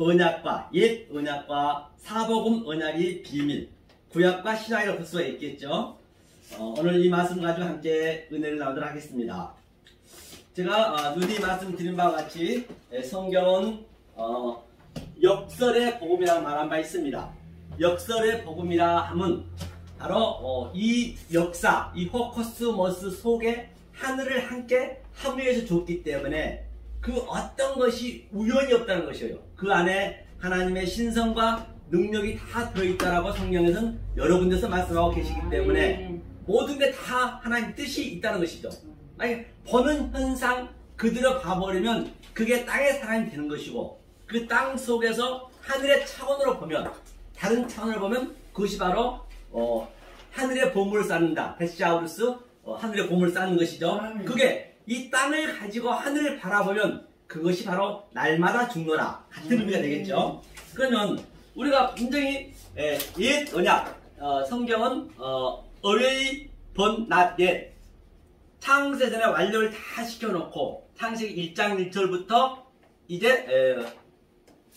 언약과 옛 언약과 사복음 언약의 비밀, 구약과 신약이라고 볼 수가 있겠죠. 오늘 이 말씀 가지고 함께 은혜를 나누도록 하겠습니다. 제가 누디 말씀드린 바와 같이 성경은 역설의 복음이라고 말한 바 있습니다. 역설의 복음이라 함은 바로 이 역사, 이 호커스머스 속에 하늘을 함께 합류해서 줬기 때문에 그 어떤 것이 우연이 없다는 것이에요. 그 안에 하나님의 신성과 능력이 다 들어있다라고 성경에서는 여러 군데서 말씀하고 계시기 때문에 모든 게 다 하나님 뜻이 있다는 것이죠. 아니, 보는 현상 그대로 봐버리면 그게 땅의 사람이 되는 것이고, 그 땅 속에서 하늘의 차원으로 보면, 다른 차원을 보면 그것이 바로 하늘의 보물을 쌓는다. 베시아우루스 하늘의 보물을 쌓는 것이죠. 그게 이 땅을 가지고 하늘을 바라보면 그것이 바로 날마다 죽노라 같은 의미가 되겠죠. 그러면 우리가 굉장히 옛 언약, 성경은 already but not yet, 창세 전에 완료를 다 시켜놓고 창세기 1장 1절부터 이제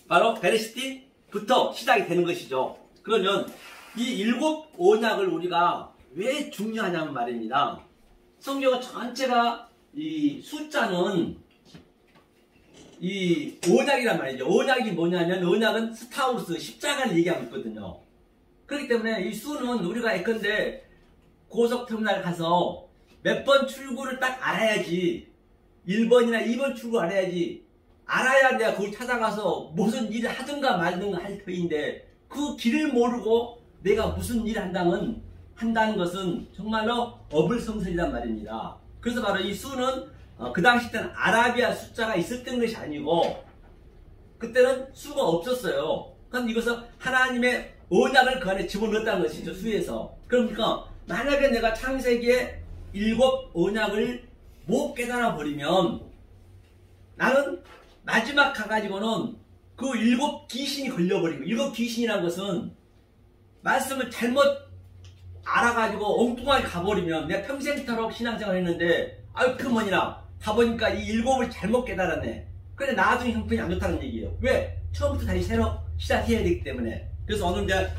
바로 베레시티부터 시작이 되는 것이죠. 그러면 이 일곱 언약을 우리가 왜 중요하냐는 말입니다. 성경 전체가 이 숫자는 이 언약이란 말이죠. 언약이 뭐냐면, 언약은 스타우스, 십자가를 얘기하고 있거든요. 그렇기 때문에 이 수는 우리가 예컨대 고속터미널 가서 몇 번 출구를 딱 알아야지, 1번이나 2번 출구 알아야지, 알아야 내가 거기 찾아가서 무슨 일을 하든가 말든가 할 터인데, 그 길을 모르고 내가 무슨 일을 한다는 것은 정말로 어불성설이란 말입니다. 그래서 바로 이 수는 그 당시 때는 아라비아 숫자가 있을 때는 것이 아니고, 그때는 수가 없었어요. 그럼 이것은 하나님의 언약을 그 안에 집어넣었다는 것이죠, 수에서. 그러니까 만약에 내가 창세기에 7 언약을 못 깨달아 버리면 나는 마지막 가가지고는 그 7 귀신이 걸려버리고, 7 귀신이라는 것은 말씀을 잘못 알아가지고 엉뚱하게 가버리면, 내가 평생토록 신앙생활 했는데 아유 그 뭐니나 가보니까 이 7을 잘못 깨달았네. 근데 나중에 형편이 안 좋다는 얘기예요. 왜? 처음부터 다시 새로 시작해야 되기 때문에. 그래서 오늘 이제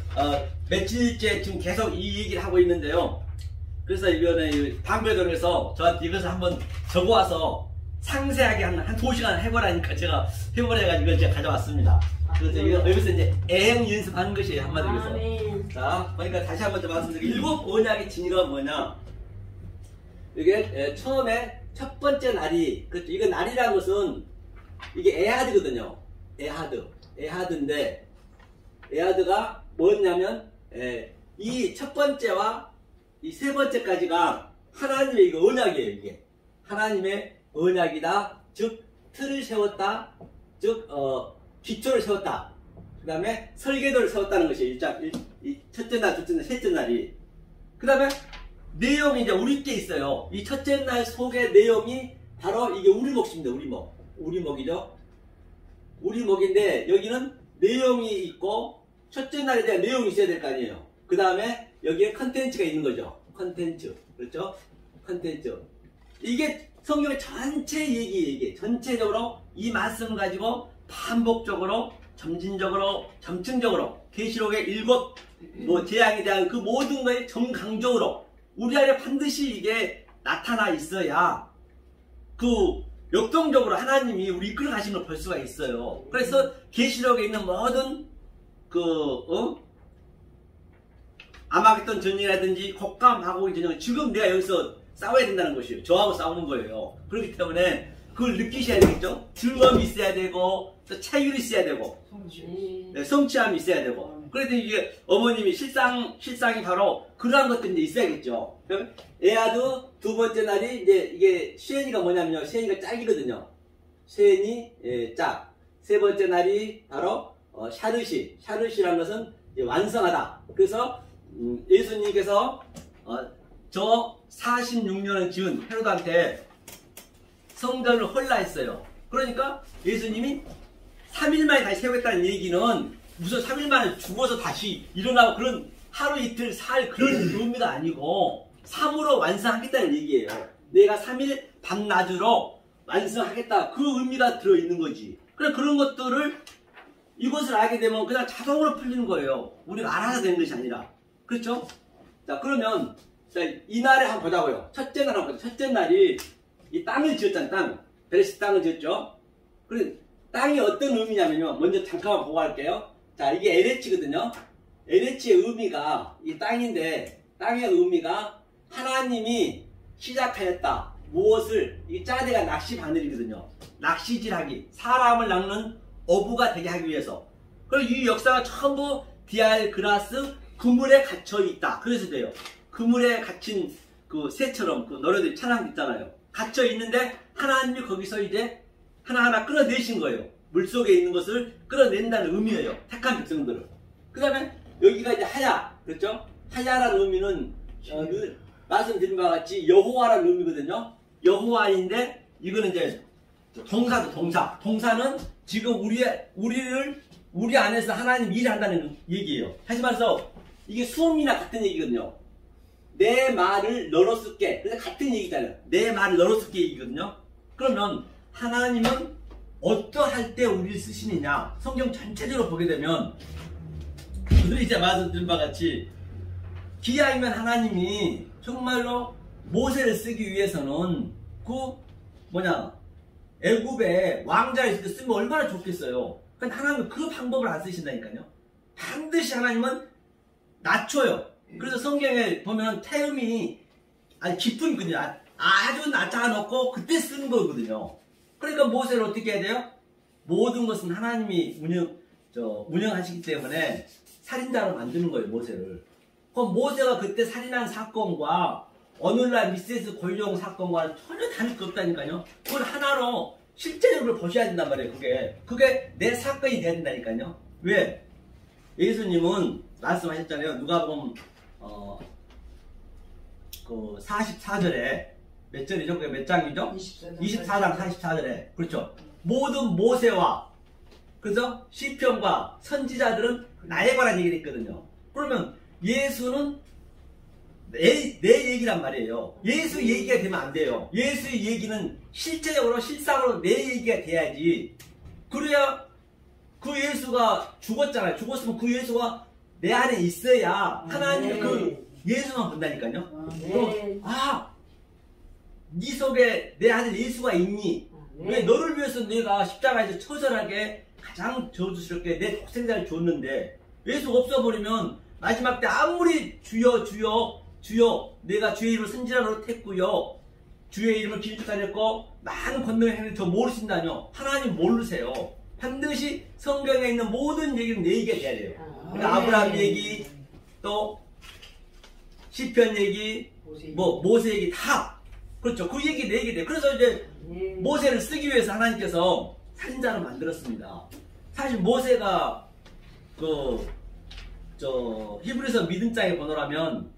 며칠째 지금 계속 이 얘기를 하고 있는데요. 그래서 이번에 담배동에서 저한테 이것을 한번 적어와서 상세하게 한 2시간 해보라니까 제가 해보라해가지고 제가 가져왔습니다. 그래서 여기서 이제 애행 연습하는 것이에요, 한마디로 해서. 자, 그러니까 다시 한번 더 말씀드리고, 7 언약의 진리가 뭐냐? 이게 처음에 첫 번째 날이, 그렇죠. 이거 날이라는 것은 이게 에하드거든요. 에하드인데, 에하드가 뭐였냐면, 이 첫 번째와 이 세 번째까지가 하나님의 이거 언약이에요, 이게. 하나님의 언약이다. 즉, 틀을 세웠다. 즉, 기초를 세웠다. 그 다음에 설계도를 세웠다는 것이 첫째 날, 둘째 날, 셋째 날이. 그 다음에 내용이 이제 우리께 있어요. 이 첫째 날 속의 내용이 바로 이게 우리목입니다. 우리목이죠. 우리목인데 여기는 내용이 있고, 첫째 날에 대한 내용이 있어야 될 거 아니에요. 그 다음에 여기에 컨텐츠가 있는 거죠. 컨텐츠. 그렇죠? 컨텐츠. 이게 성경의 전체 얘기. 전체적으로 이 말씀을 가지고 반복적으로, 점진적으로, 점층적으로 계시록의 7 재앙에 대한 그 모든 거에 정강적으로 우리 안에 반드시 이게 나타나 있어야 그 역동적으로 하나님이 우리 이끌어 가시는 걸 볼 수가 있어요. 그래서 계시록에 있는 모든 아마겟돈 전쟁이라든지 곡과 마곡의 전쟁은 지금 내가 여기서 싸워야 된다는 것이에요. 저하고 싸우는 거예요. 그렇기 때문에 그걸 느끼셔야 되겠죠. 즐거움이 있어야 되고, 또 차율이 있어야 되고, 성취함이 있어야 되고. 그래서 이게 어머님이 실상이 바로 그러한 것들이 있어야겠죠. 에하드 두 번째 날이 이제 이게 쉐니가 뭐냐면요, 쉐니가 짝이거든요. 쉐니 짝. 세 번째 날이 바로 샤르시라는 것은 완성하다. 그래서 예수님께서 저 46년을 지은 헤로드한테 성전을 헐라했어요. 그러니까 예수님이 3일 만에 다시 세우겠다는 얘기는 무슨 3일 만에 죽어서 다시 일어나고 그런 하루 이틀 살 그런 의미가 아니고 3으로 완성하겠다는 얘기예요. 내가 3일 밤낮으로 완성하겠다, 그 의미가 들어있는 거지. 그래, 그런 것들을 이것을 알게 되면 그냥 자동으로 풀리는 거예요. 우리가 알아서 되는 것이 아니라. 그렇죠? 자, 그러면 자, 이 날에 한번 보자고요. 첫째 날 한번 보자. 첫째 날이 이 땅을 지었잖아요. 땅. 베레스 땅을 지었죠. 그리고 땅이 어떤 의미냐면요. 먼저 잠깐만 보고 할게요. 자, 이게 LH거든요. LH의 의미가 이 땅인데 땅의 의미가 하나님이 시작하였다. 무엇을 이 짜대가 낚시 바늘이거든요. 낚시질하기. 사람을 낚는 어부가 되게 하기 위해서. 그리고 이 역사가 전부 디알그라스 그물에 갇혀 있다. 그래서 돼요. 그물에 갇힌 그 새처럼 그 너희들 찬양 있잖아요. 갇혀 있는데 하나님이 거기서 이제 하나하나 끌어내신 거예요. 물속에 있는 것을 끌어낸다는 의미예요. 택한 백성들을. 그 다음에 여기가 이제 하야. 그렇죠? 하야라는 의미는 말씀드린 바와 같이 여호와라는 의미거든요. 여호와인데 이거는 이제 동사도 동사. 동사는 지금 우리 안에서 하나님 일을 한다는 얘기예요. 하지 말서 이게 수음이나 같은 얘기거든요. 내 말을 너로 쓸게. 그래서 같은 얘기잖아요. 내 말을 너로 쓸게 얘기거든요. 그러면 하나님은 어떠할 때 우리를 쓰시느냐. 성경 전체적으로 보게 되면 오늘 이제 말씀드린 바와 같이 기아이면 하나님이 정말로 모세를 쓰기 위해서는 애굽에 왕자 있을 때 쓰면 얼마나 좋겠어요. 그러니까 하나님은 그 방법을 안 쓰신다니까요. 반드시 하나님은 낮춰요. 그래서 성경에 보면 태음이 아주 깊은 그냥 아주 낮아 놓고 그때 쓰는 거거든요. 그러니까 모세를 어떻게 해야 돼요? 모든 것은 하나님이 운영하시기 때문에 살인자로 만드는 거예요, 모세를. 그럼 모세가 그때 살인한 사건과 오늘날 미세스 골용 사건과는 전혀 다를 게 없다니까요. 그걸 하나로 실제적으로 보셔야 된단 말이에요. 그게 내 사건이 돼야 된다니까요. 왜? 예수님은 말씀하셨잖아요. 누가복음 그 44절에 몇 절이죠? 그게 몇 장이죠? 24장 44절에 그렇죠. 모든 모세와 그래서 시편과 선지자들은 나에 관한 얘기를 했거든요. 그러면 예수는 내 얘기란 말이에요. 예수 얘기가 되면 안 돼요. 예수의 얘기는 실제적으로 실상으로 내 얘기가 돼야지. 그래야 그 예수가 죽었잖아요. 죽었으면 그 예수가 내 안에 있어야 하나님이 그 예수만 본다니까요. 그럼 네 속에 내 아들 예수가 있니? 왜 너를 위해서 내가 십자가에서 처절하게 가장 저주스럽게 내 독생자를 줬는데 예수가 없어버리면 마지막 때 아무리 주여 내가 주의 이름을 선지자로 택고요 주의 이름을 길쭉하였고 많은 권능을 행했는데 저 모르신다뇨. 하나님 모르세요. 반드시 성경에 있는 모든 얘기는 내 얘기가 돼야 돼요. 그러니까 아브라함 얘기 또 시편 얘기 모세 얘기 다 그렇죠. 그 얘기 내 얘기 돼요. 그래서 이제 모세를 쓰기 위해서 하나님께서 살인자를 만들었습니다. 사실 모세가 히브리서 믿음장의 번호라면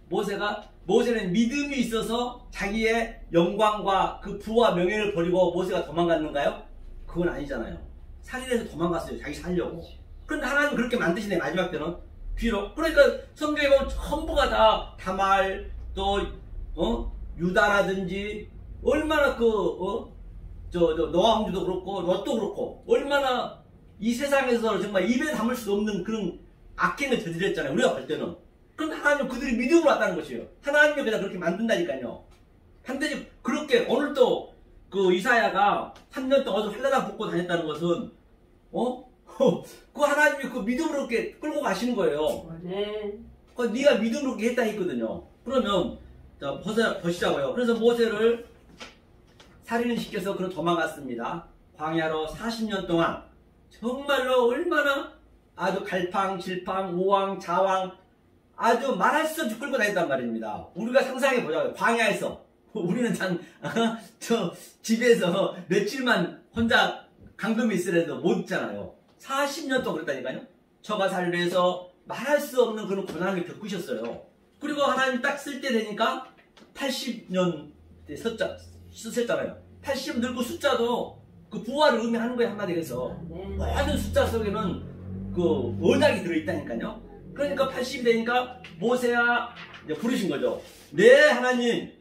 모세는 믿음이 있어서 자기의 영광과 그 부와 명예를 버리고 모세가 도망갔는가요? 그건 아니잖아요. 살인해서 도망갔어요. 자기 살려고. 그런데 하나님 그렇게 만드시네. 마지막 때는 비록. 그러니까 성경에 보면 전부가 다 다말 또 유다라든지 얼마나 노아 형제도 그렇고 롯도 그렇고 얼마나 이 세상에서 정말 입에 담을 수 없는 그런 악행을 저질렀잖아요. 우리가 볼 때는. 그런데 하나님 그들이 믿음으로 왔다는 것이에요. 하나님이 그냥 그렇게 만든다니까요. 반드시 그렇게 오늘도 그 이사야가 3년 동안 어디 헬라당 벗고 다녔다는 것은 그 하나님이 그 믿음으로 이렇게 끌고 가시는 거예요. 그 네가 믿음으로 이렇게 했다 했거든요. 그러면 자 보시자고요. 그래서 모세를 살인을 시켜서 그런 도망갔습니다. 광야로 40년 동안 정말로 얼마나 아주 갈팡질팡 우왕 좌왕 아주 말할 수 없이 끌고 다녔단 말입니다. 우리가 상상해 보자고요. 광야에서 우리는 집에서 며칠만 혼자 감금이 있으려도 못 있잖아요. 40년 동안 그랬다니까요. 처가 살이로 해서 말할 수 없는 그런 고난을 겪으셨어요. 그리고 하나님 딱 쓸 때 되니까 80년 쓰셨잖아요. 80 늙고 숫자도 그 부활을 의미하는 거예요. 한마디로 해서 모든 숫자 속에는 그 언약이 들어있다니까요. 그러니까 80이 되니까 모세야 이제 부르신 거죠. 네 하나님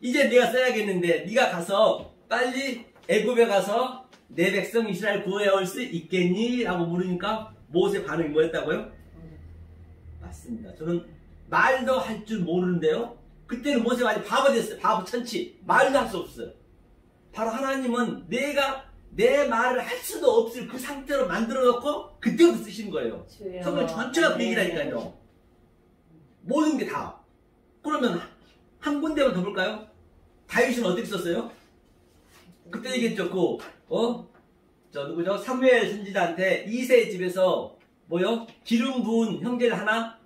이제 네가 써야겠는데 네가 가서 빨리 애굽에 가서 내 백성 이스라엘 구해올 수 있겠니? 라고 물으니까 모세 반응이 뭐였다고요? 맞습니다. 저는 말도 할 줄 모르는데요. 그때는 모세가 아직 바보 됐어요. 바보 천치. 말도 할 수 없어요. 바로 하나님은 내가 내 말을 할 수도 없을 그 상태로 만들어 놓고 그때부터 쓰신 거예요. 성경 전체가 그 얘기라니까요. 모든 게 다. 그러면 한 군데만 더 볼까요? 다윗은 어떻게 썼어요? 그때 얘기했죠. 누구죠? 사무엘 선지자한테 이새의 집에서 기름 부은 형제를 하나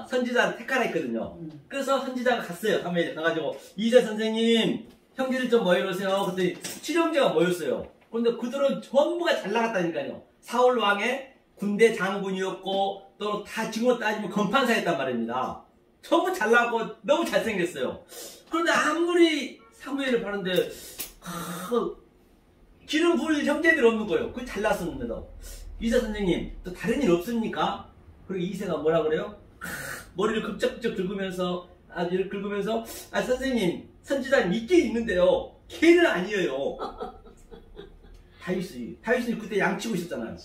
선지자를 택하라 했거든요. 그래서 선지자가 갔어요. 사무엘에 가가지고 이새 선생님 형제들 좀 모여놓으세요. 그랬더니 7형제가 모였어요. 그런데 그들은 전부가 잘 나갔다니까요. 사울 왕의 군대 장군이었고 또 다 지금 따지면 건판사였단 말입니다. 전부 잘 나가고 너무 잘생겼어요. 그런데 아무리 사무엘을 봤는데 기름 부을 형제들이 없는 거예요. 그 잘났었는데도. 이새 선생님 또 다른 일 없습니까? 그리고 이새가 뭐라 그래요? 머리를 급적급적 긁으면서 선생님 선지자님 있긴 있는데요. 걔는 아니에요. 다윗이 그때 양치고 있었잖아요.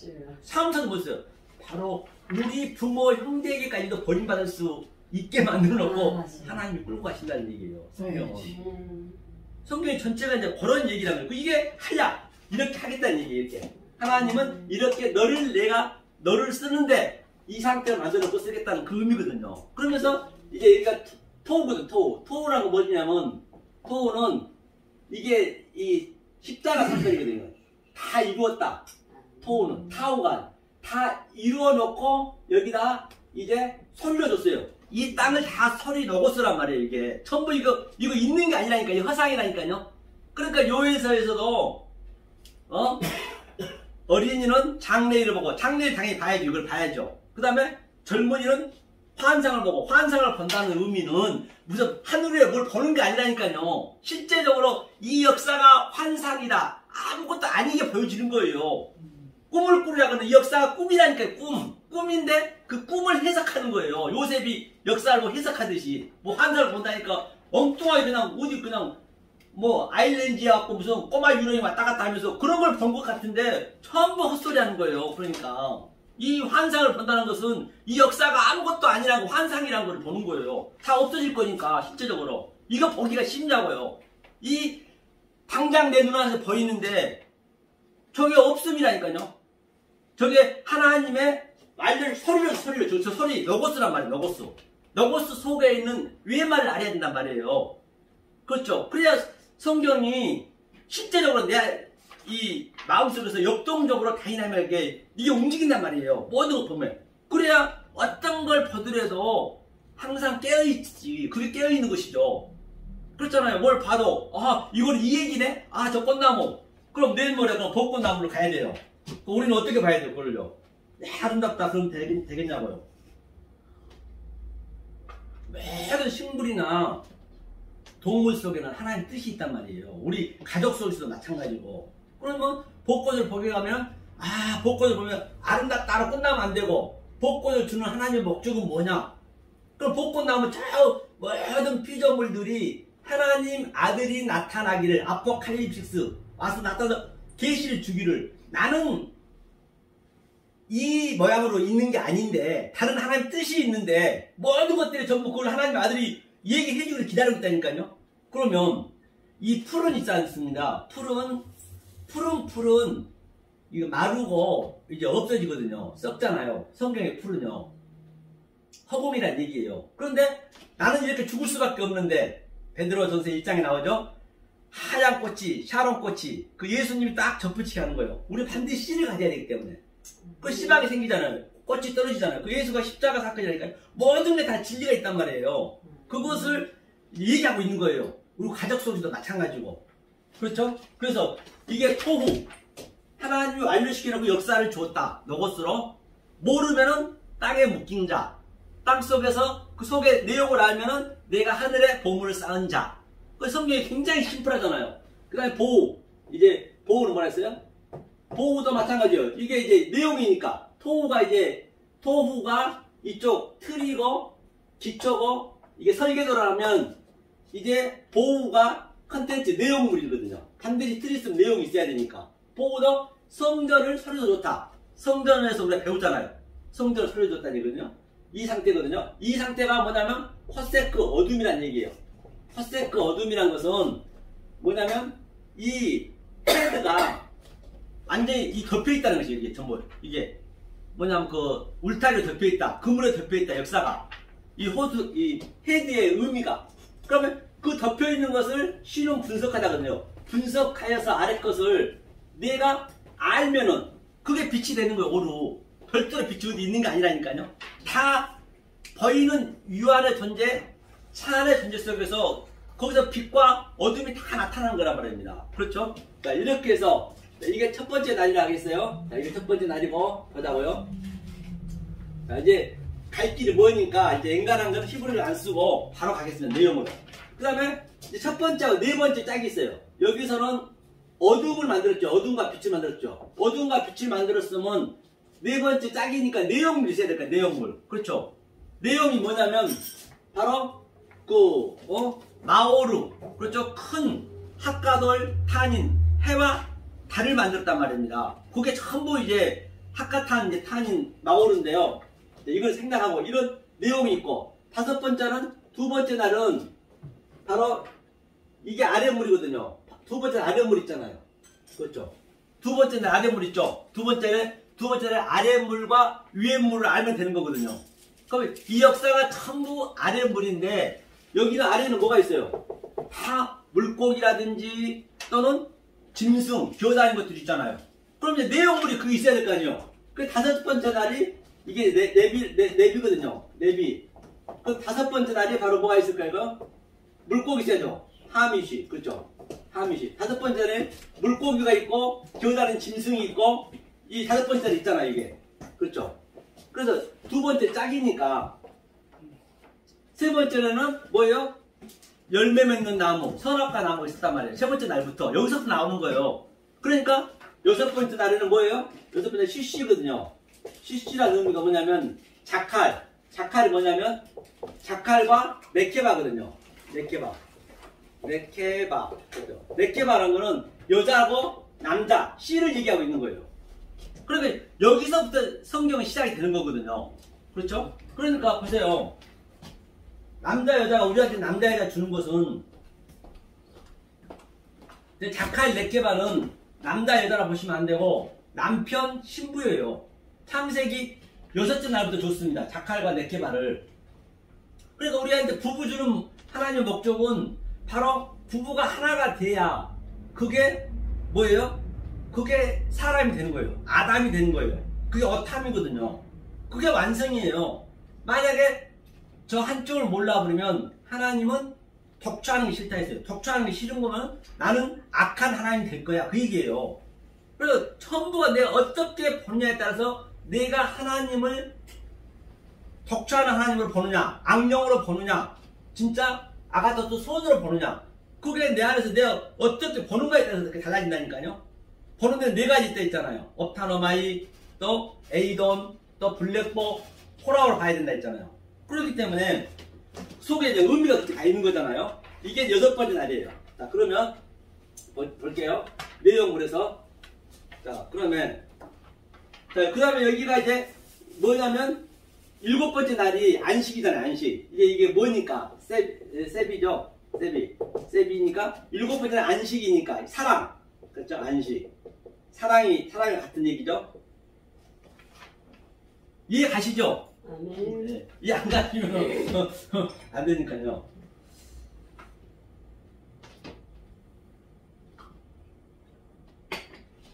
사무사도 뭐였어요? 바로 우리 부모 형제에게까지도 버림받을 수 있게 만들어 놓고 하나님이 끌고 가신다는 얘기예요. 성경은. 성경이 전체가 이제 그런 얘기라는 거예요. 이게 하야 이렇게 하겠다는 얘기예요. 이렇게 하나님은 이렇게 너를 쓰는데 이 상태를 만들어 놓고 쓰겠다는 그 의미거든요. 그러면서 이게 여기가 토우거든. 토우라는 건 뭐냐면 토우는 이게 이 십자가 사건이거든요. 다 이루었다. 토우는 타우가 다 이루어 놓고 여기다 이제 설려줬어요. 이 땅을 다 설이 녹았으란 말이에요. 이게 전부 이거 있는 게 아니라니까요. 허상이라니까요. 그러니까 요에서에서도 어린이는 장래일을 보고 장래일 당연히 봐야죠. 이걸 봐야죠. 그 다음에 젊은이는 환상을 보고 환상을 본다는 의미는 무슨 하늘에 뭘 보는 게 아니라니까요. 실제적으로 이 역사가 환상이다. 아무것도 아니게 보여지는 거예요. 꿈을 꾸려고 하는 이 역사가 꿈이라니까요. 꿈인데 그 꿈을 해석하는 거예요. 요셉이 역사를 해석하듯이 환상을 본다니까 엉뚱하게 그냥 어디 그냥 아일랜드에 갖고 무슨 꼬마 유령이 왔다 갔다 하면서 그런 걸 본 것 같은데 전부 헛소리 하는 거예요. 그러니까 이 환상을 본다는 것은 이 역사가 아무것도 아니라고 환상이라는 걸 보는 거예요. 다 없어질 거니까 실제적으로. 이거 보기가 쉽냐고요. 이 당장 내 눈앞에서 보이는데 저게 없음이라니까요. 저게 하나님의 말들 소리를 저 소리 로고스란 말이에요. 로고스 속에 있는 위의 말을 알아야 된단 말이에요. 그렇죠. 그래야 성경이 실제적으로 내 이 마음속에서 역동적으로 다이나믹하게 이게 움직인단 말이에요. 모든 걸 보면. 그래야 어떤 걸 보더라도 항상 깨어있지. 그게 깨어있는 것이죠. 그렇잖아요. 뭘 봐도 이건 이 얘기네? 저 꽃나무. 그럼 내일 모레 벚꽃나무로 가야 돼요. 우리는 어떻게 봐야 돼요? 그걸요. 아름답다. 그럼 되겠냐고요. 모든 식물이나 동물 속에는 하나님의 뜻이 있단 말이에요. 우리 가족 속에서도 마찬가지고. 그러면 벚꽃을 보게 가면 벚꽃을 보면 아름답다로 끝나면 안 되고 벚꽃을 주는 하나님의 목적은 뭐냐? 그럼 벚꽃나무 저 모든 피조물들이 하나님 아들이 나타나기를 아포칼립시스 와서 나타나서 계시를 주기를 나는 이 모양으로 있는 게 아닌데 다른 하나님 뜻이 있는데 모든 것들이 전부 그걸 하나님 아들이 얘기해 주기를 기다리고 있다니까요. 그러면 이 풀은 있지 않습니다. 풀은 이거 마르고 이제 없어지거든요. 썩잖아요. 성경의 풀은요. 허공이란 얘기예요. 그런데 나는 이렇게 죽을 수밖에 없는데 베드로전서 1장에 나오죠. 하얀 꽃이 샤론꽃이 그 예수님이 딱 접붙이게 하는 거예요. 우리 반드시 씨를 가져야 되기 때문에 그 씨방이 생기잖아요. 꽃이 떨어지잖아요. 그 예수가 십자가 사건이라니까 모든 게 다 진리가 있단 말이에요. 그것을 얘기하고 있는 거예요. 우리 가족 속에서도 마찬가지고. 그렇죠? 그래서 이게 토후 하나님이 완료시키려고 역사를 주었다. 로고스로 모르면은 땅에 묶인 자, 땅 속에서 그 속의 내용을 알면은 내가 하늘에 보물을 쌓은 자. 그 성경이 굉장히 심플하잖아요. 그 다음에 보호. 이제 보호는 뭐라 했어요? 보호도 마찬가지예요. 이게 이제 내용이니까 토후가 이쪽 틀이고 기초고 이게 설계도라면 이제 보호가 컨텐츠 내용물이거든요. 반드시 틀이 있으면 내용이 있어야 되니까. 보고도 성전을 서려줬다. 성전에서 우리가 배우잖아요. 성전을 서려줬다는 얘기거든요. 이 상태거든요. 이 상태가 뭐냐면 퍼세크 어둠이란 얘기예요. 퍼세크 어둠이란 것은 뭐냐면 이 헤드가 완전히 이 덮여있다는 것이에요. 이게 전부 이게 뭐냐면 그 울타리로 덮여있다. 그물에 덮여있다. 역사가 이 호수 이 헤드의 의미가 그러면 그 덮여있는 것을 신은 분석하다거든요. 분석하여서 아래 것을 내가 알면은 그게 빛이 되는 거예요. 오로 별도로 빛이 어디 있는 게 아니라니까요. 다 보이는 유한의 존재, 차안의 존재 속에서 거기서 빛과 어둠이 다 나타나는 거란 말입니다. 그렇죠? 자, 이렇게 해서 이게 첫 번째 날이라 하겠어요. 자, 이게 첫 번째 날이고 보자고요. 자, 이제 갈 길이 뭐니까 이제 엔간한 건 히브리를 안 쓰고 바로 가겠습니다. 내용으로. 그 다음에 첫 번째하고 네 번째 짝이 있어요. 여기서는 어둠을 만들었죠. 어둠과 빛을 만들었죠. 어둠과 빛을 만들었으면 네 번째 짝이니까 내용물이 있어야 될까요? 내용물. 그렇죠. 내용이 뭐냐면 바로 그 마오르 그렇죠. 큰 학가돌 탄인 해와 달을 만들었단 말입니다. 그게 전부 이제 학가탄 이제 탄인 마오르인데요. 이걸 생각하고 이런 내용이 있고 다섯 번째는 두 번째 날은 바로 이게 아랫물이거든요. 두 번째는 아랫물 있잖아요. 그렇죠. 두 번째는 아랫물 있죠. 두 번째는 아랫물과 위에물을 알면 되는 거거든요. 그럼 이 역사가 전부 아랫물인데 여기는 아래는 뭐가 있어요? 다 물고기라든지 또는 짐승, 기어다니는 것들이 있잖아요. 그럼 이제 내용물이 그게 있어야 될 거 아니에요. 그 다섯 번째 날이 이게 내비거든요. 내비. 그 다섯 번째 날이 바로 뭐가 있을까요? 물고기 있어야죠. 하미시. 그렇죠. 하미시. 다섯 번째는 물고기가 있고 기어다니는 짐승이 있고 이 다섯 번째 날 있잖아요. 이게. 그렇죠. 그래서 두 번째 짝이니까 세 번째는 뭐예요? 열매 맺는 나무, 선악과 나무가 있었단 말이에요. 세 번째 날부터 여기서부터 나오는 거예요. 그러니까 여섯 번째 날에는 뭐예요? 여섯 번째 시시거든요. 시시라는 의미가 뭐냐면 자칼. 자칼이 뭐냐면 자칼과 레케바거든요. 레케바. 그렇죠. 레케바라는 거는 여자하고 남자, 씨를 얘기하고 있는 거예요. 그러니까 여기서부터 성경은 시작이 되는 거거든요. 그렇죠? 그러니까 보세요. 남자 여자가 우리한테 남자 여자 주는 것은 자칼 레케바는 남자 여자라 보시면 안 되고 남편 신부예요. 창세기 여섯째 날부터 줬습니다. 자칼과 레케바를. 그러니까 우리한테 부부 주는 하나님의 목적은 바로 부부가 하나가 돼야 그게 뭐예요? 그게 사람이 되는 거예요. 아담이 되는 거예요. 그게 어탐이거든요. 그게 완성이에요. 만약에 저 한쪽을 몰라버리면 하나님은 독주하는 게 싫다 했어요. 독주하는 게 싫은 거면 나는 악한 하나님이 될 거야. 그 얘기예요. 그래서 전부가 내가 어떻게 보느냐에 따라서 내가 하나님을 독주하는 하나님을 보느냐, 악령으로 보느냐, 진짜 아가토스 손으로 보느냐, 그게 내 안에서 내가 어떻게 보는가에 따라서 그렇게 달라진다니까요. 보는 데는 네 가지 있잖아요. 옵타노마이, 또 에이돈, 또 블랙보, 호라우를 봐야 된다 했잖아요. 그렇기 때문에 속에 이제 의미가 그렇게 다 있는 거잖아요. 이게 여섯 번째 날이에요. 자, 그러면 볼게요. 내용물에서. 자, 그러면 자, 그 다음에 여기가 이제 뭐냐면 일곱 번째 날이 안식이잖아요. 안식. 이게 뭐니까? 세비죠. 세비니까 일곱 번째 날 안식이니까 사랑. 그렇죠? 안식. 사랑이 같은 얘기죠. 이해 가시죠? 네. 이해 안 가시면 안 되니까요.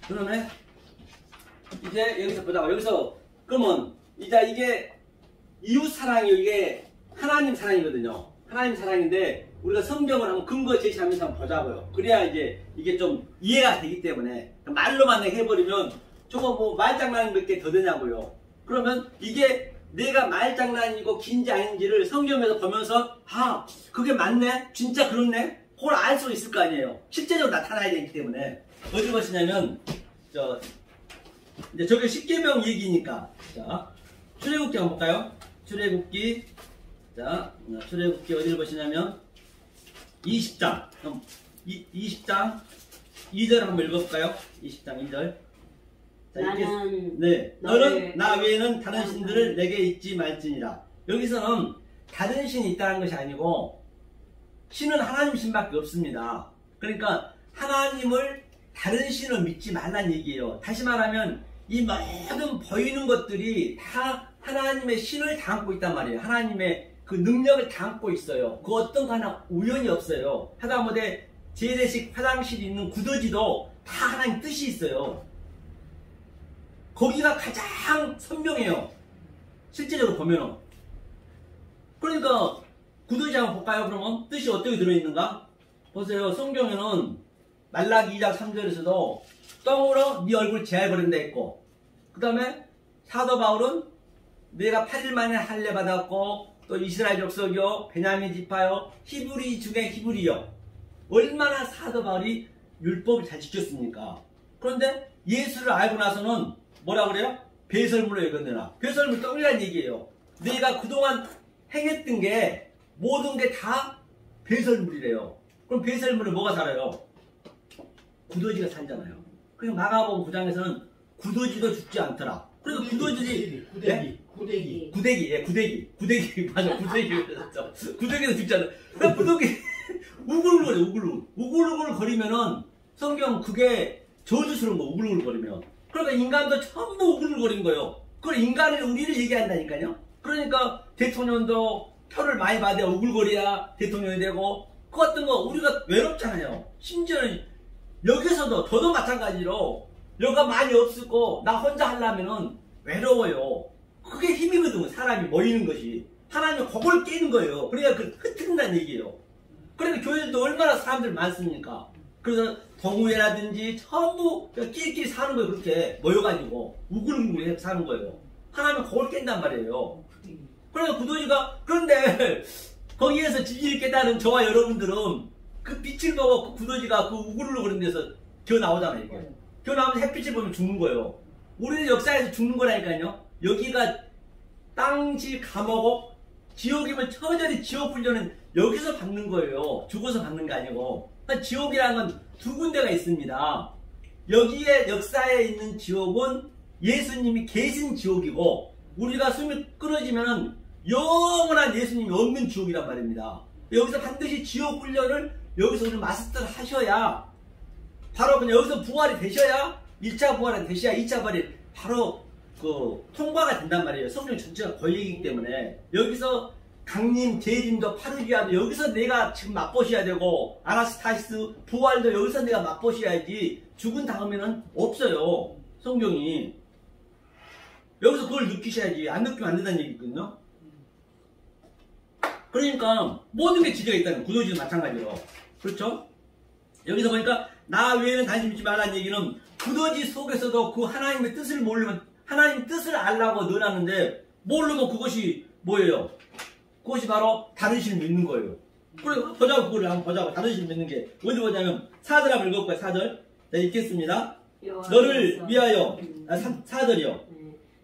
그러면 이제 여기서 보자고. 여기서 그러면 이제 이게 이웃 사랑이 이게 하나님 사랑이거든요. 하나님 사랑인데 우리가 성경을 한번 근거 제시하면서 한번 보자고요. 그래야 이제 이게 좀 이해가 되기 때문에 말로만 해버리면 저거 뭐 말장난 몇 개 더 되냐고요. 그러면 이게 내가 말장난이고 긴지 아닌지를 성경에서 보면서 아 그게 맞네? 진짜 그렇네? 그걸 알 수 있을 거 아니에요. 실제적으로 나타나야 되기 때문에 어디 보시냐면 이제 저게 십계명 얘기니까 자 출애굽기 한번 볼까요? 출애굽기 자 출애굽기 어디를 보시냐면 20장 20장 2절 한번 읽어볼까요? 20장 2절. 자, 나는 네, 너는 나 외에는 다른 신들을 내게 잊지 말지니라. 여기서는 다른 신이 있다는 것이 아니고 신은 하나님 신밖에 없습니다. 그러니까 하나님을 다른 신을 믿지 말란 얘기예요. 다시 말하면 이 모든 보이는 것들이 다 하나님의 신을 담고 있단 말이에요. 하나님의 그 능력을 담고 있어요. 그 어떤 거 하나 우연이 없어요. 하다못해 재래식 화장실이 있는 구더지도 다 하나님 뜻이 있어요. 거기가 가장 선명해요. 실제적으로 보면은. 그러니까 구더지 한번 볼까요? 그러면 뜻이 어떻게 들어있는가? 보세요. 성경에는 말라기 2장 3절에서도 똥으로 네 얼굴 제할거린다 했고, 그 다음에 사도 바울은 내가 8일 만에 할례 받았고, 또 이스라엘 족속이요, 베냐민 지파요, 히브리 중에 히브리요. 얼마나 사도 바울이 율법을 잘 지켰습니까? 그런데 예수를 알고 나서는 뭐라 그래요? 배설물로 여겼느라. 배설물 똥이란 얘기예요. 내가 그동안 행했던 게 모든 게 다 배설물이래요. 그럼 배설물은 뭐가 살아요? 구더지가 살잖아요. 그리고 마가복음 9장에서는 구더지도 죽지 않더라. 그래서 구더지들이 구데기 맞아. 구데기도 죽지 않아. 그러니까 구데기 우글우글 거리면은 성경 그게 저주스러운 거. 우글우글 거리면. 그러니까 인간도 전부 우글우글거리는 거예요. 그걸 인간이 우리를 얘기한다니까요. 그러니까 대통령도 표를 많이 받아야 우글거려야 대통령이 되고, 그 같은 거 우리가 외롭잖아요. 심지어는 여기서도 저도 마찬가지로 여가 많이 없고 나 혼자 하려면은 외로워요. 그게 힘이거든요. 사람이 모이는 것이. 하나님이 그걸 깨는 거예요. 그러니까 그 흩어진다는 얘기예요. 그러니까 교회도 얼마나 사람들 많습니까? 그래서 동호회라든지 전부 끼리끼리 사는 거예요. 그렇게 모여가지고 우글우글 사는 거예요. 하나님은 그걸 깬단 말이에요. 그러니까 구더지가, 그런데 거기에서 진리를 깨달은 저와 여러분들은 그 빛을 보고 그 구더지가 그 우글우글거리는 데서 기어 나오잖아요. 이게. 기어 나오면서 햇빛을 보면 죽는 거예요. 우리는 역사에서 죽는 거라니까요. 여기가 땅지 감옥, 지옥이면 처절히 지옥 훈련은 여기서 받는 거예요. 죽어서 받는 게 아니고. 그러니까 지옥이라는 건 두 군데가 있습니다. 여기에 역사에 있는 지옥은 예수님이 계신 지옥이고, 우리가 숨이 끊어지면 영원한 예수님이 없는 지옥이란 말입니다. 여기서 반드시 지옥 훈련을 여기서 우리 마스터를 하셔야, 바로 그냥 여기서 부활이 되셔야, 1차 부활이 되셔야 2차 부활이 바로 그 통과가 된단 말이에요. 성경 전체가 권리이기 때문에. 여기서 강림, 재림도 파르기아도 여기서 내가 지금 맛보셔야 되고, 아나스타시스 부활도 여기서 내가 맛보셔야지, 죽은 다음에는 없어요. 성경이. 여기서 그걸 느끼셔야지. 안 느끼면 안 된다는 얘기거든요. 그러니까 모든 게 지제가 있다는 거예요. 구더지도 마찬가지로. 그렇죠? 여기서 보니까 나 외에는 관심 믿지 말라는 얘기는 구더지 속에서도 그 하나님의 뜻을 모르면, 하나님의 뜻을 알라고 넣어놨는데 모르면 그것이 뭐예요? 그것이 바로 다른 신을 믿는 거예요. 그래, 보자고, 그걸 한번 보자고. 다른 신을 믿는 게 어디 보자면 4절 한번 읽어볼까요? 4절. 네, 읽겠습니다. 너를 위하여, 4절이요.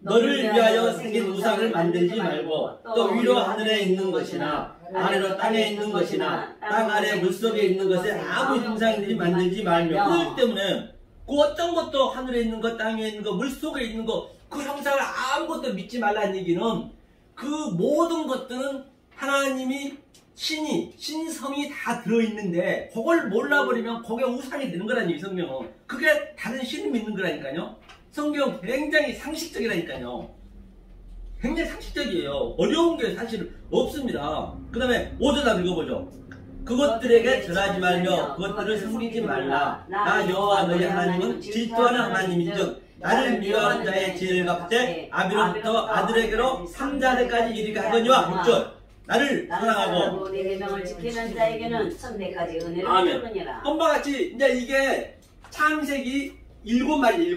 너를 위하여 생긴 우상을 만들지 말고, 또 위로 하늘에 있는 것이나 아래로 땅에 있는 것이나 땅 아래 물속에 있는 것에 아무 형상들이 만들지 말며. 그렇기 때문에 그 어떤 것도 하늘에 있는 것, 땅에 있는 것, 물속에 있는 것, 그 형상을 아무것도 믿지 말라는 얘기는, 그 모든 것들은 하나님이 신성이 다 들어있는데 그걸 몰라버리면 그게 우상이 되는 거라는 얘기. 성경은 그게 다른 신을 믿는 거라니까요. 성경 굉장히 상식적이라니까요. 굉장히 상식적이에요. 어려운 게 사실 없습니다. 그 다음에 5절 한번 읽어보죠. 그것들에게 절하지 말며 그것들을 섬기지 말라. 나 여호와 너희 하나님은 질투하는 하나님인즉 나를 미워하는 자의 죄를 갚되 아비로부터 아들에게로 3자들까지 이르게 하거니와. 6절. 나를 사랑하고 내 계명을 지키는 자에게는 천대까지 은혜를 주느니라. 엄마 같이 이제 이게 창세기 7마리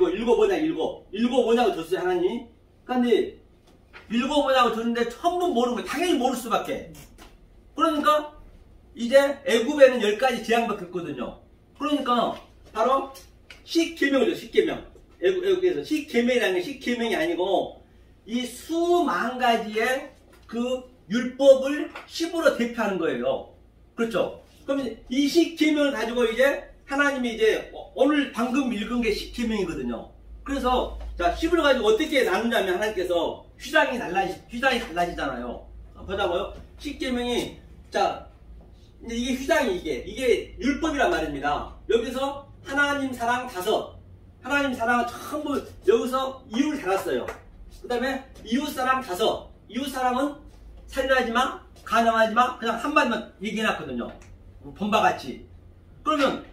읽어보냐고 줬어요. 하나님이. 근데 읽어보냐고 줬는데 전부 모르는 거예요. 당연히 모를 수밖에. 그러니까 이제 애굽에는 10가지 재앙밖에 없거든요. 그러니까 바로 10계명이죠. 10계명. 애국에서 십계명이라는 게 십계명이 아니고 이 수만 가지의 그 율법을 10으로 대표하는 거예요. 그렇죠? 그럼 이 십계명을 가지고 이제 하나님이 이제 오늘 방금 읽은 게 10계명이거든요. 그래서 자 10을 가지고 어떻게 나누냐면 하나님께서 휘장이 달라지잖아요. 보자고요. 10계명이 자 이제 이게 휘장이 이게 율법이란 말입니다. 여기서 하나님 사랑 5, 하나님 사랑은 전부 여기서 이유를 달았어요. 그 다음에 이웃 사랑 5, 이웃 사랑은 살인하지 마, 간음하지 마, 그냥 한마디만 얘기해놨거든요. 본바 같이. 그러면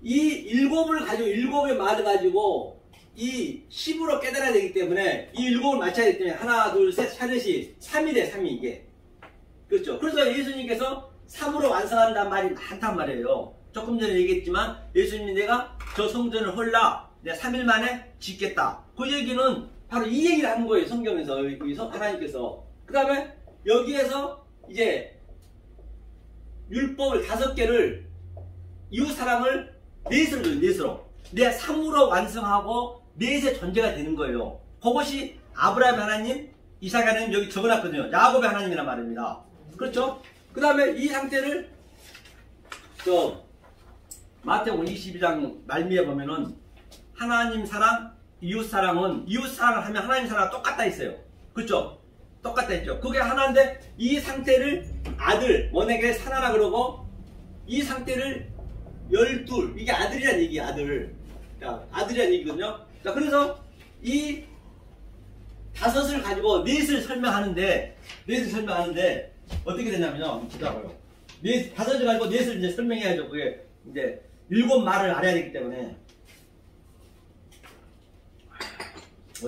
이 7을 가지고 7의 말을 가지고 이 10으로 깨달아야 되기 때문에 이 7을 맞춰야 되기 때문에 하나, 둘, 셋, 셋이 3이 돼, 3이 이게. 그렇죠. 그래서 예수님께서 3으로 완성한다는 말이 많단 말이에요. 조금 전에 얘기했지만 예수님이 내가 저 성전을 헐라 내가 3일 만에 짓겠다. 그 얘기는 바로 이 얘기를 하는 거예요. 성경에서 여기서 하나님께서. 그 다음에 여기에서 이제 율법을 5개를 이웃 사랑을 넷으로 내가 3으로 완성하고 넷의 존재가 되는 거예요. 그것이 아브라함의 하나님, 이삭의 하나님 여기 적어놨거든요. 야곱의 하나님이란 말입니다. 그렇죠? 그 다음에 이 상태를 마태복음 22장 말미에 보면은 하나님 사랑, 이웃 사랑은 이웃 사랑을 하면 하나님 사랑과 똑같다 했어요. 그렇죠? 똑같다 했죠. 그게 하나인데 이 상태를 아들, 원에게 사나라 그러고 이 상태를 12, 이게 아들이란 얘기야, 아들. 자, 아들이란 얘기거든요. 자, 그래서 이 5을 가지고 넷을 설명하는데 어떻게 되냐면요. 기다려요. 5을 가지고 넷을 이제 설명해야죠. 그게 이제 7말을 알아야 되기 때문에.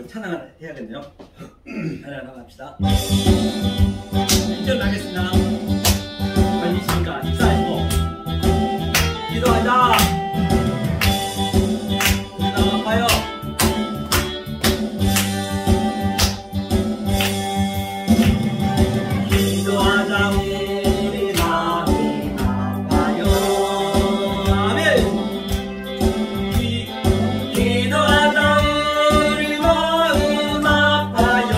찬양을 해야겠네요. 찬양을 합시다. 1절 나겠습니다. 빨리 있으니까 입사하시고 기도하자. 나와봐요. 기도하자. 우리 마음이 아파요. 아멘. 기도하자. 우리 마음 아파요.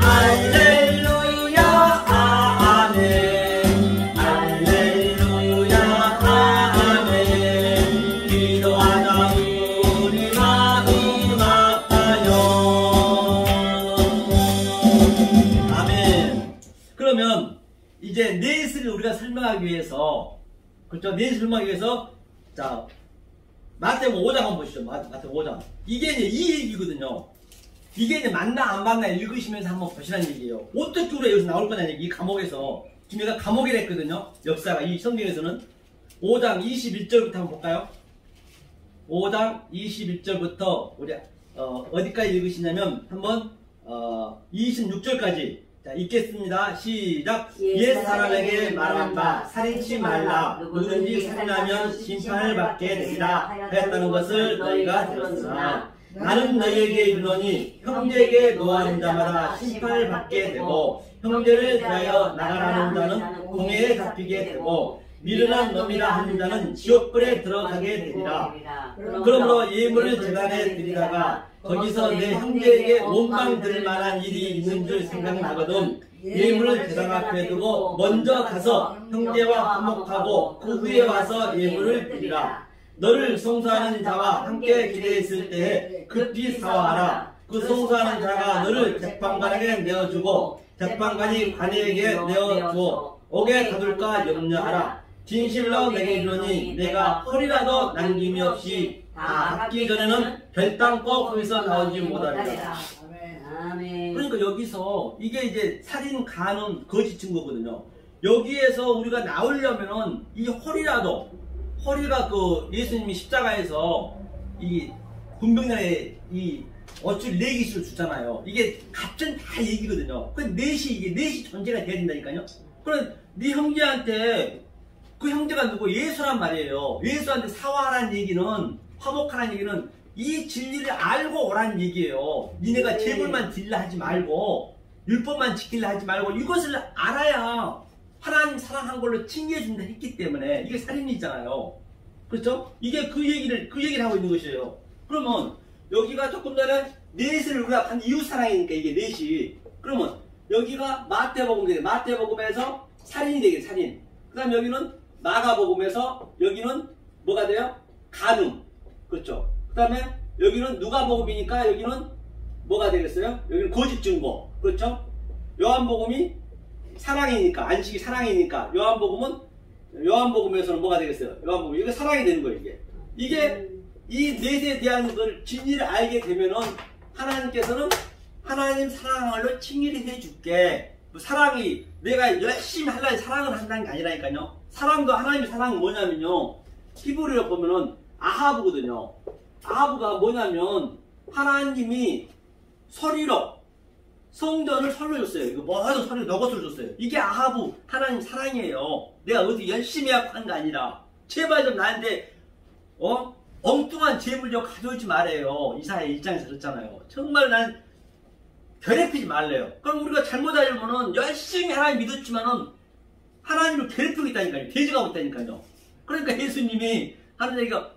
할렐루야. 아멘. 할렐루야. 아멘. 기도하자. 우리 마음 아파요. 아멘. 그러면 이제 넷을 우리가 설명하기 위해서, 그렇죠? 넷을 설명하기 위해서 자 마태복음 5장 한번 보시죠. 마태복음 5장. 이게 이제 이 얘기거든요. 이게 이제 맞나 안 맞나 읽으시면서 한번 보시라는 얘기예요. 어떻게 우리가 여기서 나올 거냐는 얘기. 이 감옥에서 지금 얘가 감옥이라 했거든요. 역사가 이 성경에서는 5장 21절부터 한번 볼까요? 5장 21절부터 우리 어디까지 읽으시냐면 한번 26절까지 자 읽겠습니다. 시작. 옛 사람에게 말한 바 살인치 말라. 누구든지 살인하면 심판을 받게 되리라 하였다는 것을 너희가 들었으나 나는 너희에게 이르노니 형제에게 노하는 자마다 심판을 받게 되고 형제를 대하여 나가라는 자는 공회에 잡히게 되고 미련한 놈이라 하는 자는 지옥불에 들어가게 되리라. 그러므로 예물을 제단에 드리다가 거기서 내 형제에게 원망 들을 만한 일이 있는 줄 생각나거든 예물을 제단 앞에 두고 먼저 가서 형제와 화목하고 그 후에 와서 예물을 드리라. 너를 송사하는 자와 함께 기대했을 때에 급히 사와하라. 그 송사하는 자가 너를 재판관에게 내어주고 재판관이 관에게 내어주어 옥에 가둘까 염려하라. 진실로 내게 이르노니 내가 헐이라도 남김이 없이 다 받기 전에는 결단코 거기서 나오지 못하리라. 그러니까 여기서 이게 이제 살인, 간음, 거짓 증거거든요. 여기에서 우리가 나오려면은 이 헐이라도, 헐이가 그 예수님이 십자가에서 이 군병단에 이 어쩔 4개씩을 주잖아요. 이게 같은 다 얘기거든요. 그 이게 넷이 존재가 돼야 된다니까요. 그럼 네 형제한테 그 형제가 누구? 예수란 말이에요. 예수한테 사과하라는 얘기는, 화목하라는 얘기는 이 진리를 알고 오라는 얘기예요. 니네가 제물만 드리려 하지 말고 율법만 지키려 하지 말고 이것을 알아야 하나님 사랑한 걸로 칭의해준다 했기 때문에 이게 살인이잖아요. 그렇죠? 이게 그 얘기를 하고 있는 것이에요. 그러면 여기가 조금 전에 넷을 우리가 한 이웃사랑이니까 이게 넷이. 그러면 여기가 마태복음에서 살인이 되겠네, 살인. 그 다음에 여기는 마가복음에서 여기는 뭐가 돼요? 간음. 그렇죠. 그 다음에 여기는 누가복음이니까 여기는 뭐가 되겠어요? 여기는 거짓 증거. 그렇죠. 요한복음이 사랑이니까, 안식이 사랑이니까 요한복음에서는 뭐가 되겠어요? 요한복음. 이게 사랑이 되는 거예요, 이게 이 넷에 대한 걸 진리를 알게 되면은 하나님께서는 하나님 사랑으로 칭의를 해줄게. 사랑이 내가 열심히 하려고 사랑을 한다는 게 아니라니까요. 사랑도 하나님의 사랑은 뭐냐면요. 히브리어 보면은 아하브거든요. 아하브가 뭐냐면 하나님이 서리로 성전을 설로 줬어요. 이거 모든 서리로 너것으로 줬어요. 이게 아하브 하나님 사랑이에요. 내가 어디 열심히 하는 게 아니라 제발 좀 나한테 엉뚱한 재물 좀 가져오지 말아요. 이사야 1장에서 그랬잖아요. 정말 난 괴롭히지 말래요. 그럼 우리가 잘못 알면은 열심히 하나님 믿었지만은 하나님을 괴롭히고 있다니까요. 돼지가고 있다니까요. 그러니까 예수님이 하는 얘기가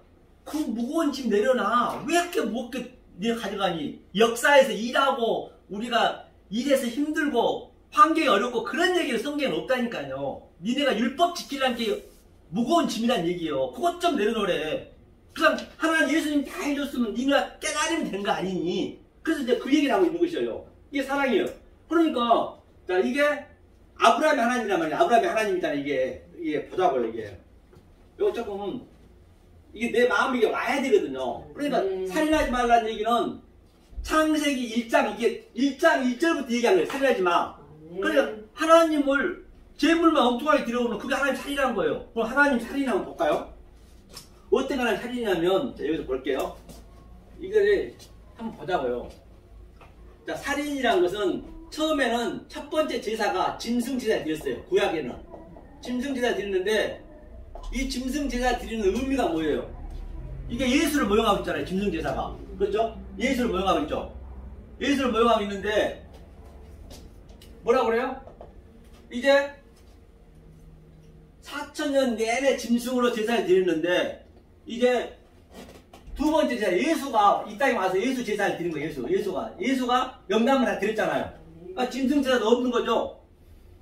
그 무거운 짐 내려놔. 왜 이렇게 무겁게 네가 가져가니? 역사에서 일하고 우리가 일해서 힘들고 환경이 어렵고 그런 얘기를 성경에 없다니까요. 니네가 율법 지키라는 게 무거운 짐이란 얘기예요. 그것 좀 내려놓으래. 그럼 하나님 예수님 다 해줬으면 니네가 깨달으면 되는 거 아니니? 그래서 이제 그 얘기를 하고 있는 것이에요. 이게 사랑이에요. 그러니까 자 이게 아브라함의 하나님이란 말이야. 아브라함의 하나님이잖아. 이게 보자고요. 이거 조금 이게 내 마음에 이게 와야 되거든요. 그러니까 살인하지 말라는 얘기는 창세기 1장 1절부터 얘기한 거예요. 살인하지 마. 그러니까 하나님을 재물만 엉뚱하게 들여오면 그게 하나님 살인한 거예요. 그럼 하나님 살인 한번 볼까요? 어떤 하나님 살인이냐면 자, 여기서 볼게요. 이거를 한번 보자고요. 자, 살인이란 것은 처음에는 첫 번째 제사가 짐승제사 드렸어요. 구약에는 짐승제사 드리는데 이 짐승제사 드리는 의미가 뭐예요? 이게 예수를 모형하고 있잖아요. 짐승제사가. 그렇죠? 예수를 모형하고 있죠. 예수를 모형하고 있는데 뭐라고 그래요? 이제 4000년 내내 짐승으로 제사를 드렸는데 이제 두 번째 제사 예수가 이 땅에 와서 예수 제사를 드린 거예요. 예수가 영감을 다 드렸잖아요. 그러니까 짐승 제사도 없는 거죠.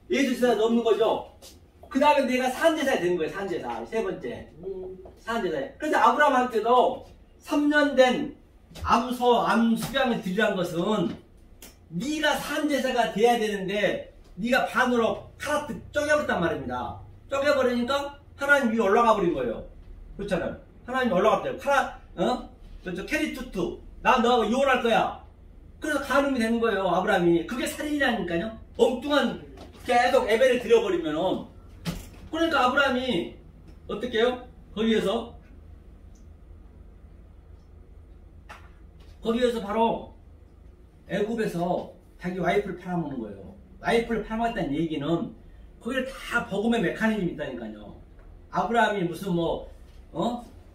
예수 제사도 없는 거죠. 그 다음에 내가 산제사가 되는 거예요. 산제사 세 번째 산제사. 그래서 아브라함한테도 3년 된 암수양을 드리라는 것은 네가 산제사가 돼야 되는데 네가 반으로 카라트 쪼개버렸단 말입니다. 쪼개버리니까 하나님 위에 올라가 버린 거예요. 그렇잖아요. 하나님이 올라갔대요. 캐리투투 나 너하고 이혼할 거야. 그래서 간음이 되는 거예요. 아브라함이. 그게 살인이라니까요. 엉뚱한 계속 예배를 드려버리면은. 그러니까 아브라함이 어떻게 해요? 거기에서 바로 애굽에서 자기 와이프를 팔아먹는 거예요. 와이프를 팔아먹었다는 얘기는 거기에 다 복음의 메커니즘이 있다니까요. 아브라함이 무슨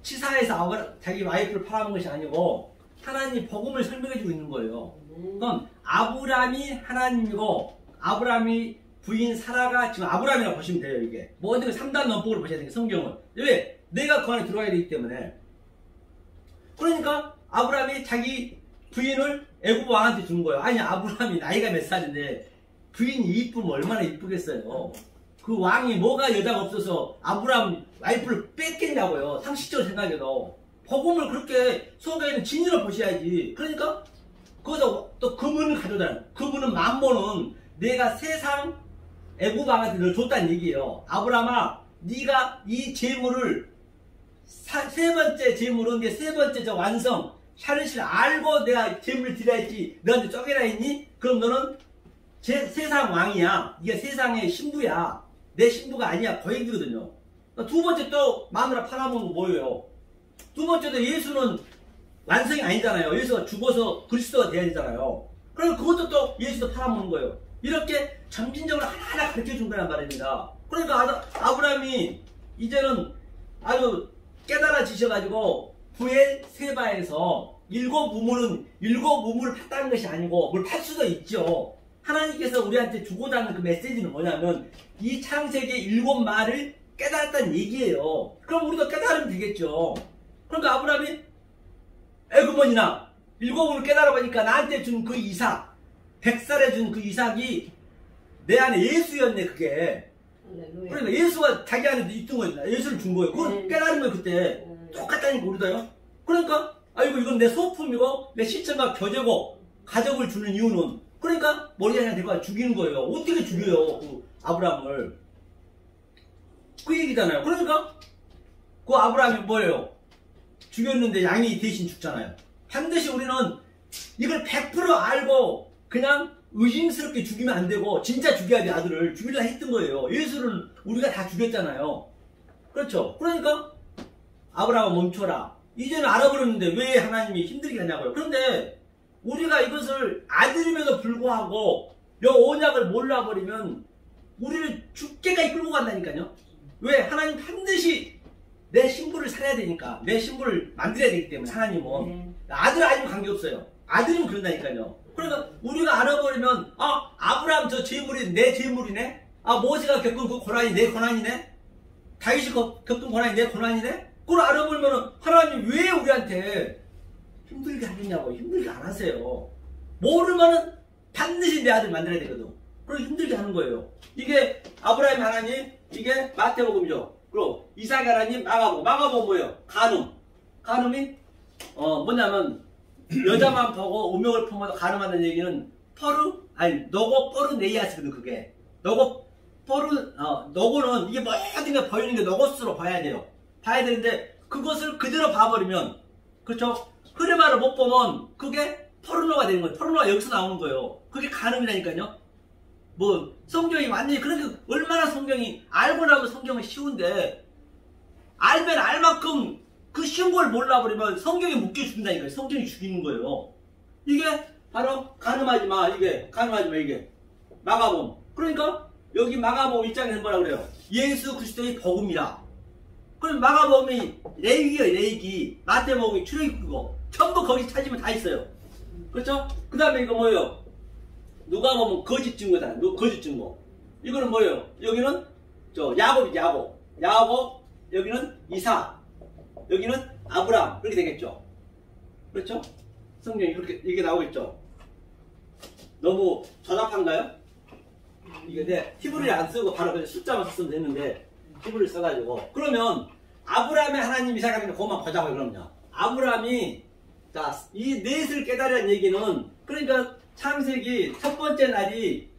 치사해서 자기 와이프를 팔아먹은 것이 아니고 하나님이 복음을 설명해주고 있는 거예요. 그럼 아브라함이 하나님이고 아브라함이 부인 사라가 지금 아브라함이라고 보시면 돼요. 이게 모든 3단 논법으로 보셔야 돼요. 성경을. 왜? 내가 그 안에 들어와야 되기 때문에. 그러니까 아브라함이 자기 부인을 애굽 왕한테 준 거예요. 아니 아브라함이 나이가 몇 살인데 부인이 이쁘면 얼마나 이쁘겠어요. 그 왕이 뭐가 여자가 없어서 아브라함 와이프를 뺏겠냐고요. 상식적으로 생각해도. 복음을 그렇게 속에 있는 진리로 보셔야지. 그러니까 거기서 또 금은을 가져다요. 금은은 만모는 내가 세상 애굽 왕한테 널 줬다는 얘기예요. 아브라함아 네가 이 재물을 세 번째 재물은 게 세 번째 저 완성 샤르실 알고 내가 재물을 드려야지 너한테 쪼개라 했니? 그럼 너는 세상 왕이야. 네가 세상의 신부야. 내 신부가 아니야. 거액이거든요. 두 번째 또 마누라 팔아먹는 거 뭐예요? 두 번째도 예수는 완성이 아니잖아요. 예수가 죽어서 그리스도가 돼야 되잖아요. 그럼 그것도 또 예수도 팔아먹는 거예요. 이렇게 점진적으로 하나하나 가르쳐 준 거란 말입니다. 그러니까 아브라함이 이제는 아주 깨달아지셔가지고 부엘세바에서 일곱 우물을 팠다는 것이 아니고 뭘 팔 수도 있죠. 하나님께서 우리한테 주고자 하는 그 메시지는 뭐냐면 이 창세기의 7말을 깨달았다는 얘기예요. 그럼 우리도 깨달으면 되겠죠. 그러니까 아브라함이 애굽원이나 7우물을 깨달아보니까 나한테 준 그 이삭 100살에 준 그 이삭이 내 안에 예수였네. 그게 그러니까 예수가 자기 안에 있던 거예요. 예수를 준 거예요. 그건 깨달은 거예요, 그때. 똑같다니까, 우리도요. 그러니까, 아이고, 이건 내 소품이고, 내 시점과 교제고, 가족을 주는 이유는, 그러니까, 머리에 하나 대고 죽이는 거예요. 어떻게 죽여요, 그 아브라함을. 그 얘기잖아요. 그러니까, 그 아브라함이 뭐예요? 죽였는데 양이 대신 죽잖아요. 반드시 우리는 이걸 100% 알고, 그냥 의심스럽게 죽이면 안 되고, 진짜 죽여야 돼, 아들을. 죽이려 했던 거예요. 예수를 우리가 다 죽였잖아요. 그렇죠? 그러니까, 아브라함아 멈춰라. 이제는 알아버렸는데 왜 하나님이 힘들게 하냐고요. 그런데 우리가 이것을 아들임에도 불구하고 이 언약을 몰라버리면 우리를 죽게까지 끌고 간다니까요. 왜? 하나님 반드시 내 신부를 살아야 되니까. 내 신부를 만들어야 되기 때문에 하나님은. 아들 아니면 관계없어요. 아들이면 그런다니까요. 그러니까 우리가 알아버리면 아브라함 저 재물이 내 재물이네. 모세가 겪은 그 고난이 내 고난이네. 다윗이 겪은 고난이 내 고난이네. 그걸 알아보면 하나님 왜 우리한테 힘들게 하겠냐고. 힘들게 안 하세요. 모르면은 반드시 내 아들 만들어야 되거든. 그럼 힘들게 하는 거예요. 이게 아브라함 하나님, 이게 마태복음이죠. 그리고 이삭 하나님, 마가복음 뭐예요? 간음이 뭐냐면 여자만 보고 운명을 품어도 간음한다는 얘기는 너고 뻐르네이아스거든. 그게 너고는 이게 모든 게 보이는 게 너고스로 봐야 돼요. 봐야 되는데 그것을 그대로 봐버리면, 그렇죠? 흐름화를 못 보면 그게 포르노가 되는 거예요. 포르노가 여기서 나오는 거예요. 그게 간음이라니까요. 뭐 성경이 완전히 그렇게 얼마나 성경이 알고 나면 성경은 쉬운데 알면 알 만큼 그 쉬운 걸 몰라버리면 성경이 묶여 죽는다니까요. 성경이 죽이는 거예요. 이게 바로 간음하지 마. 이게 마가복음. 그러니까 여기 마가복음 1장에는 뭐라 그래요? 예수 그리스도의 복음이라. 그럼 마가복음이 레위기예요, 레위기. 마태복음이 출애굽기고 전부 거기 찾으면 다 있어요. 그렇죠? 그 다음에 이거 뭐예요? 누가복음은 거짓 증거다. 거짓 증거. 이거는 뭐예요? 여기는 야곱이지, 야곱. 여기는 이삭. 여기는 아브라함. 그렇게 되겠죠? 그렇죠? 성경이 이렇게 나오겠죠? 너무 저답한가요? 이게 내 히브리를 안 쓰고 바로 그냥 숫자만 쓰면 됐는데 히브리를 써가지고. 그러면 아브라함의 하나님, 이삭 하나님 그것만 보자고요. 그럼요. 아브라함이 이 넷을 깨달은 얘기는, 그러니까 창세기 첫 번째 날이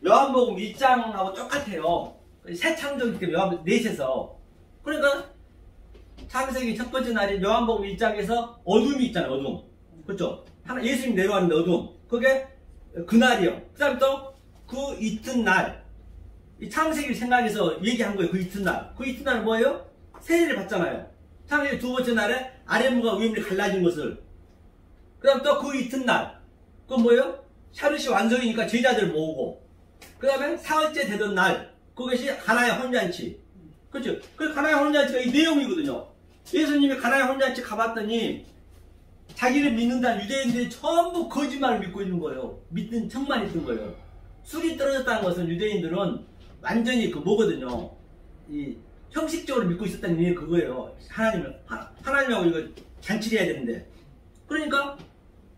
요한복음 1장하고 똑같아요. 새 창조기 때문에 넷에서. 그러니까 창세기 첫 번째 날이 요한복음 1장에서 어둠이 있잖아요. 어둠. 그렇죠? 예수님 내려왔는데 어둠. 그게 그날이요. 그 다음에 또 그 이튿날, 이 창세기를 생각해서 얘기한 거예요. 그 이튿날. 그 이튿날은 뭐예요? 세례를 받잖아요. 창세기 두 번째 날에 아랫물과 위물이 갈라진 것을. 그 다음 또 그 이튿날. 그건 뭐예요? 샤르시 완성이니까 제자들 모으고. 그 다음에 사흘째 되던 날. 그것이 가나의 혼잔치. 그렇죠? 그 가나의 혼잔치가 이 내용이거든요. 예수님이 가나의 혼잔치 가봤더니 자기를 믿는다는 유대인들이 전부 거짓말을 믿고 있는 거예요. 믿는 척만 있던 거예요. 술이 떨어졌다는 것은 유대인들은 완전히 뭐거든요. 이 형식적으로 믿고 있었다는 의미가 그거예요. 하나님하고 이거 잔치를 해야 되는데. 그러니까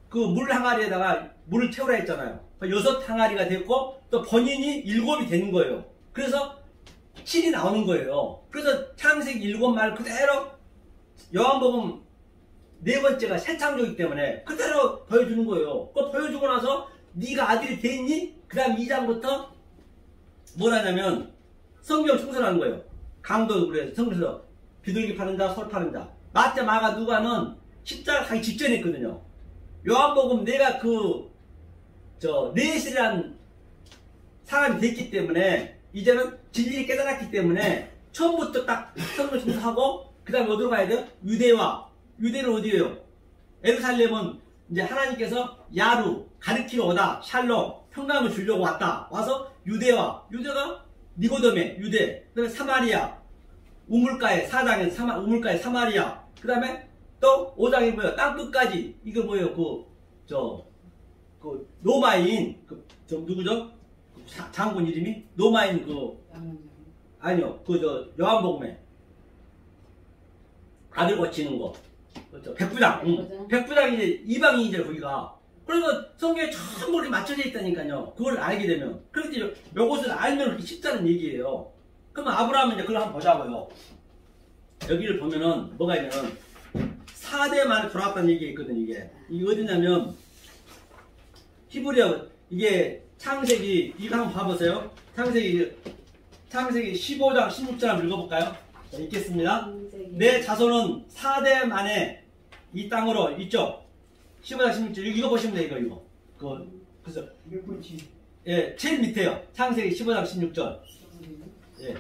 그 물 항아리에다가 물을 채우라 했잖아요. 6 항아리가 됐고 또 번인이 7이 되는 거예요. 그래서 7이 나오는 거예요. 그래서 창세기 7말 그대로 요한복음 4번째가 새 창조이기 때문에 그대로 보여주는 거예요. 그거 보여주고 나서 네가 아들이 됐니? 그 다음 2장부터 뭘 하냐면 성경 청소하는 거예요. 강도 그래서 성경에서 비둘기 파는 자, 솔 파는 자. 마태, 마가, 누가는 십자가 가기 직전에 했거든요. 요한복음 내가 넷이란 사람이 됐기 때문에 이제는 진리를 깨달았기 때문에 처음부터 딱 성경 청소하고 그 다음에 어디로 가야 돼요? 유대는 어디예요? 예루살렘은 이제 하나님께서 야루, 가르치러 오다, 샬롬, 평강을 주려고 왔다. 와서 유대가 니고데메, 유대. 그 다음에 사마리아, 우물가에, 4장에 우물가에 사마리아. 그 다음에 또 5장이 뭐예요? 땅끝까지. 이거 뭐예요? 로마인, 누구죠? 장군 이름이? 로마인 아니요. 요한복음에 아들 고치는 거. 그렇죠. 백부장. 백부장이 이제 이방인이죠, 거기가. 그러니까 성경에 전부 이렇게 맞춰져 있다니까요. 그걸 알게 되면. 그렇게 요것을 알면 그렇게 쉽다는 얘기예요. 그러면 아브라함은 이제 그걸 한번 보자고요. 여기를 보면은 뭐가 있냐면 4대 만에 돌아왔다는 얘기가 있거든요. 이게 어디냐면 히브리어 이게 창세기 이거 한번 봐보세요. 창세기 15장 16절 한번 읽어볼까요? 자, 읽겠습니다. 내 자손은 4대 만에 이 땅으로 있죠. 15장 16절 읽어보시면 돼요. 이거 그래서 몇 번째? 예, 제일 밑에요. 창세기 15장 16절. 예,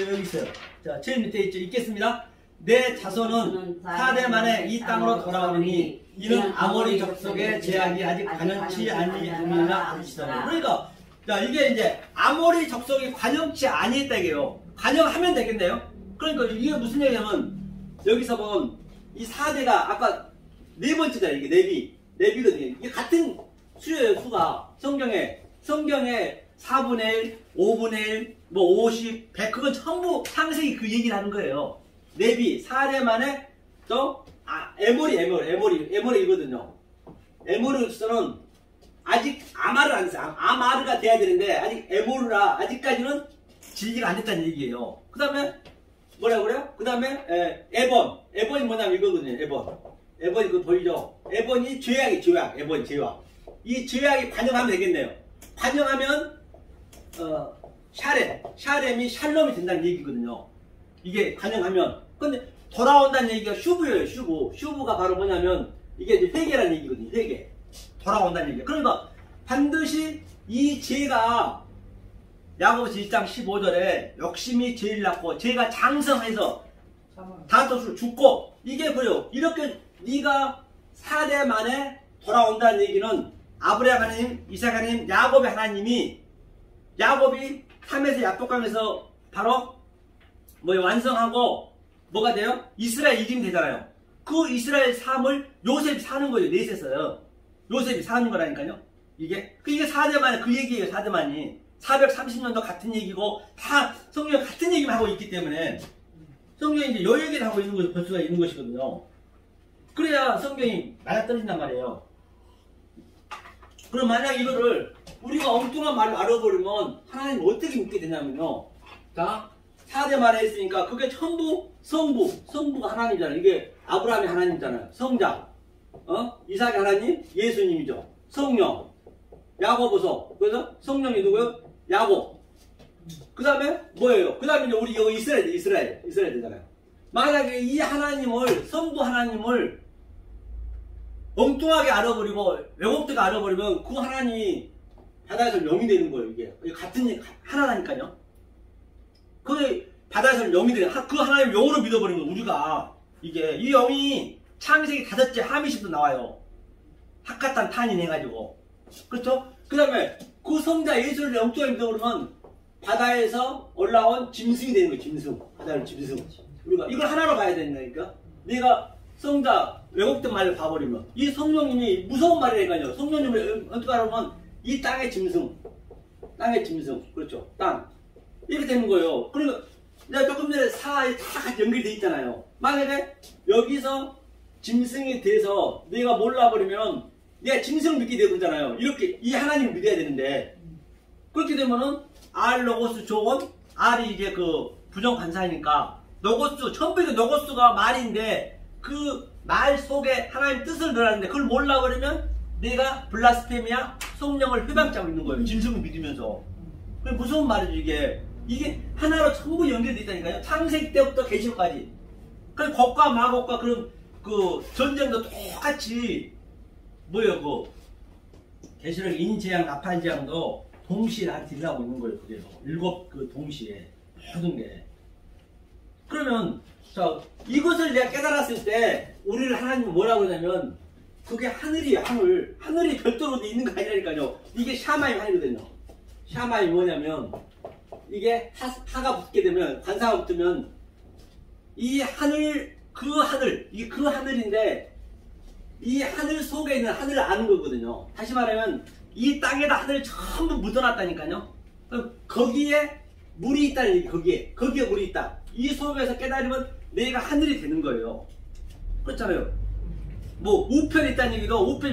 여기 있어요. 자, 제일 밑에 있죠. 읽겠습니다. 내 자손은 4대 만에 이 땅으로 돌아오니 이는 아모리 족속의 제약이 아직 관연치 아니함이라 하시더라. 그러니까 자, 이게 이제 아모리 족속이 관연치 아니했다 이게요. 관연하면 되겠네요. 그러니까 이게 무슨 얘기냐면 여기서 본 이 4대가 아까 네 번째잖아요. 이게 네비거든요. 이게 같은 수예요. 수가 성경에 4분의 1, 5분의 1, 뭐 50, 100 그건 전부 창세기 그 얘기를 하는 거예요. 네비 4대 만에 또 에모리거든요. 에모리로서는 아직 아마르 안 했어요. 아마르가 돼야 되는데 아직 에모르라 아직까지는 지지가 안 됐다는 얘기예요. 그 다음에 뭐라고 그래요? 그 다음에 에본이 뭐냐면 이거거든요. 에본이 그거 보이죠? 에본이 죄악. 에본이 죄악. 이 죄악이 관영하면 되겠네요. 관영하면 샤렘이 샬롬이 된다는 얘기거든요. 이게 관영하면. 근데 돌아온다는 얘기가 슈브예요. 슈브가 바로 뭐냐면 이게 이제 회개라는 얘기거든요. 회개. 돌아온다는 얘기. 그러니까 반드시 이 죄가 야고보서 1장 15절에 욕심이 죄를 낳고 죄가 장성해서 다섯으로 죽고 이게 뭐예요? 이렇게 네가 4대 만에 돌아온다는 얘기는 아브라함 하나님, 이삭 하나님, 야곱의 하나님이 야곱이 3에서 약속하면서 바로 완성하고 뭐가 돼요? 이스라엘 이름이 되잖아요. 그 이스라엘 삶을 요셉이 사는 거예요. 넷에서요. 요셉이 사는 거라니까요. 이게 4대 만에 그 얘기예요. 4대 만이 430년도 같은 얘기고 다 성경에 같은 얘기만 하고 있기 때문에 성경이 이제 요 얘기를 하고 있는 것을 볼 수가 있는 것이거든요. 그래야 성경이 맞아떨어진단 말이에요. 그럼 만약 이거를 우리가 엉뚱한 말로 알아버리면 하나님 어떻게 믿게 되냐면요. 자, 4대 말에 했으니까 그게 전부 성부가 하나님이잖아요. 이게 아브라함이 하나님이잖아요. 성자, 이삭이 하나님, 예수님이죠. 성령, 야고보서. 그래서 성령이 누구요? 야곱. 그 다음에 뭐예요? 그 다음에 우리 이거 이스라엘 되잖아요. 만약에 이 하나님을, 성부 하나님을 엉뚱하게 알아버리고 왜곡되게 알아버리면 그 하나님이 바다에서 영이 되는 거예요. 이게 같은 하나라니까요. 그 바다에서 영이 되는 그 하나님 영으로 믿어버린 거예요. 우리가 이게 이 영이 창세기 5째 하미십도 나와요. 하카탄 탄이 해가지고 그렇죠? 그 다음에 그 성자 예수를 엉뚱하게 믿어버리면 바다에서 올라온 짐승이 되는 거예요. 짐승. 바다의 짐승. 우리가 이걸 하나로 봐야 된다니까. 내가 성자 왜곡된 말을 봐버리면 이 성령님이 무서운 말이라니까요. 성령님을 어떻게 알아보면 이 땅의 짐승. 그렇죠. 땅. 이렇게 되는 거예요. 그러니까 내가 조금 전에 사에 다 같이 연결되어 있잖아요. 만약에 여기서 짐승이 돼서 내가 몰라버리면 내가 짐승을 믿게 되잖아요. 이렇게 이 하나님을 믿어야 되는데 그렇게 되면은 알 로고스 조건 R이 이제 그 부정관사이니까 로고스 전부 다 로고스가 말인데 그 말 속에 하나님 뜻을 넣었는데 그걸 몰라버리면 내가 블라스페미아 성령을 회방잡고 있는 거예요. 짐승을 믿으면서. 그게 무서운 말이죠. 이게 하나로 전부 연결되어 있다니까요. 창세기 때부터 계시록까지. 그 곡과 마곡과 그런 그 전쟁도 똑같이 계시록 인재양 나팔재앙도 동시에 다 딜하고 있는 거예요. 그래서 7 동시에 모든 게. 그러면 자 이것을 내가 깨달았을 때 우리를 하나님은 뭐라고 그러냐면 그게 하늘이에요. 하늘이 별도로 있는 거 아니라니까요. 이게 샤마임 하늘이거든요. 샤마임이 뭐냐면 이게 하가 붙게 되면 관사가 붙으면 이 하늘 이게 그 하늘인데 이 하늘 속에 있는 하늘을 아는 거거든요. 다시 말하면 이 땅에다 하늘을 전부 묻어놨다니까요. 거기에 물이 있다는 얘기. 거기에 물이 있다. 이 속에서 깨달으면 내가 하늘이 되는 거예요. 그렇잖아요. 우편이 있다는 얘기도 우편이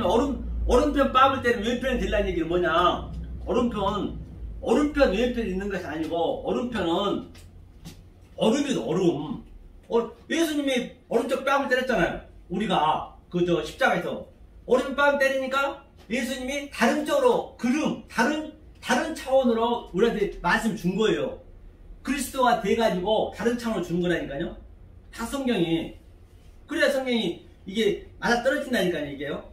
오른편 뺨을 때리면 왼편이 되려는 얘기는 뭐냐? 오른편 왼편이 있는 것이 아니고 오른편은 얼음이다 얼음. 예수님이 오른쪽 뺨을 때렸잖아요. 우리가 그저 십자가에서 오른쪽 뺨 때리니까 예수님이 다른 쪽으로 다른 차원으로 우리한테 말씀 준 거예요. 그리스도가 돼가지고 다른 차원으로 준 거라니까요. 다 성경이. 그래야 성경이 이게 맞아 떨어진다니까요, 이게요.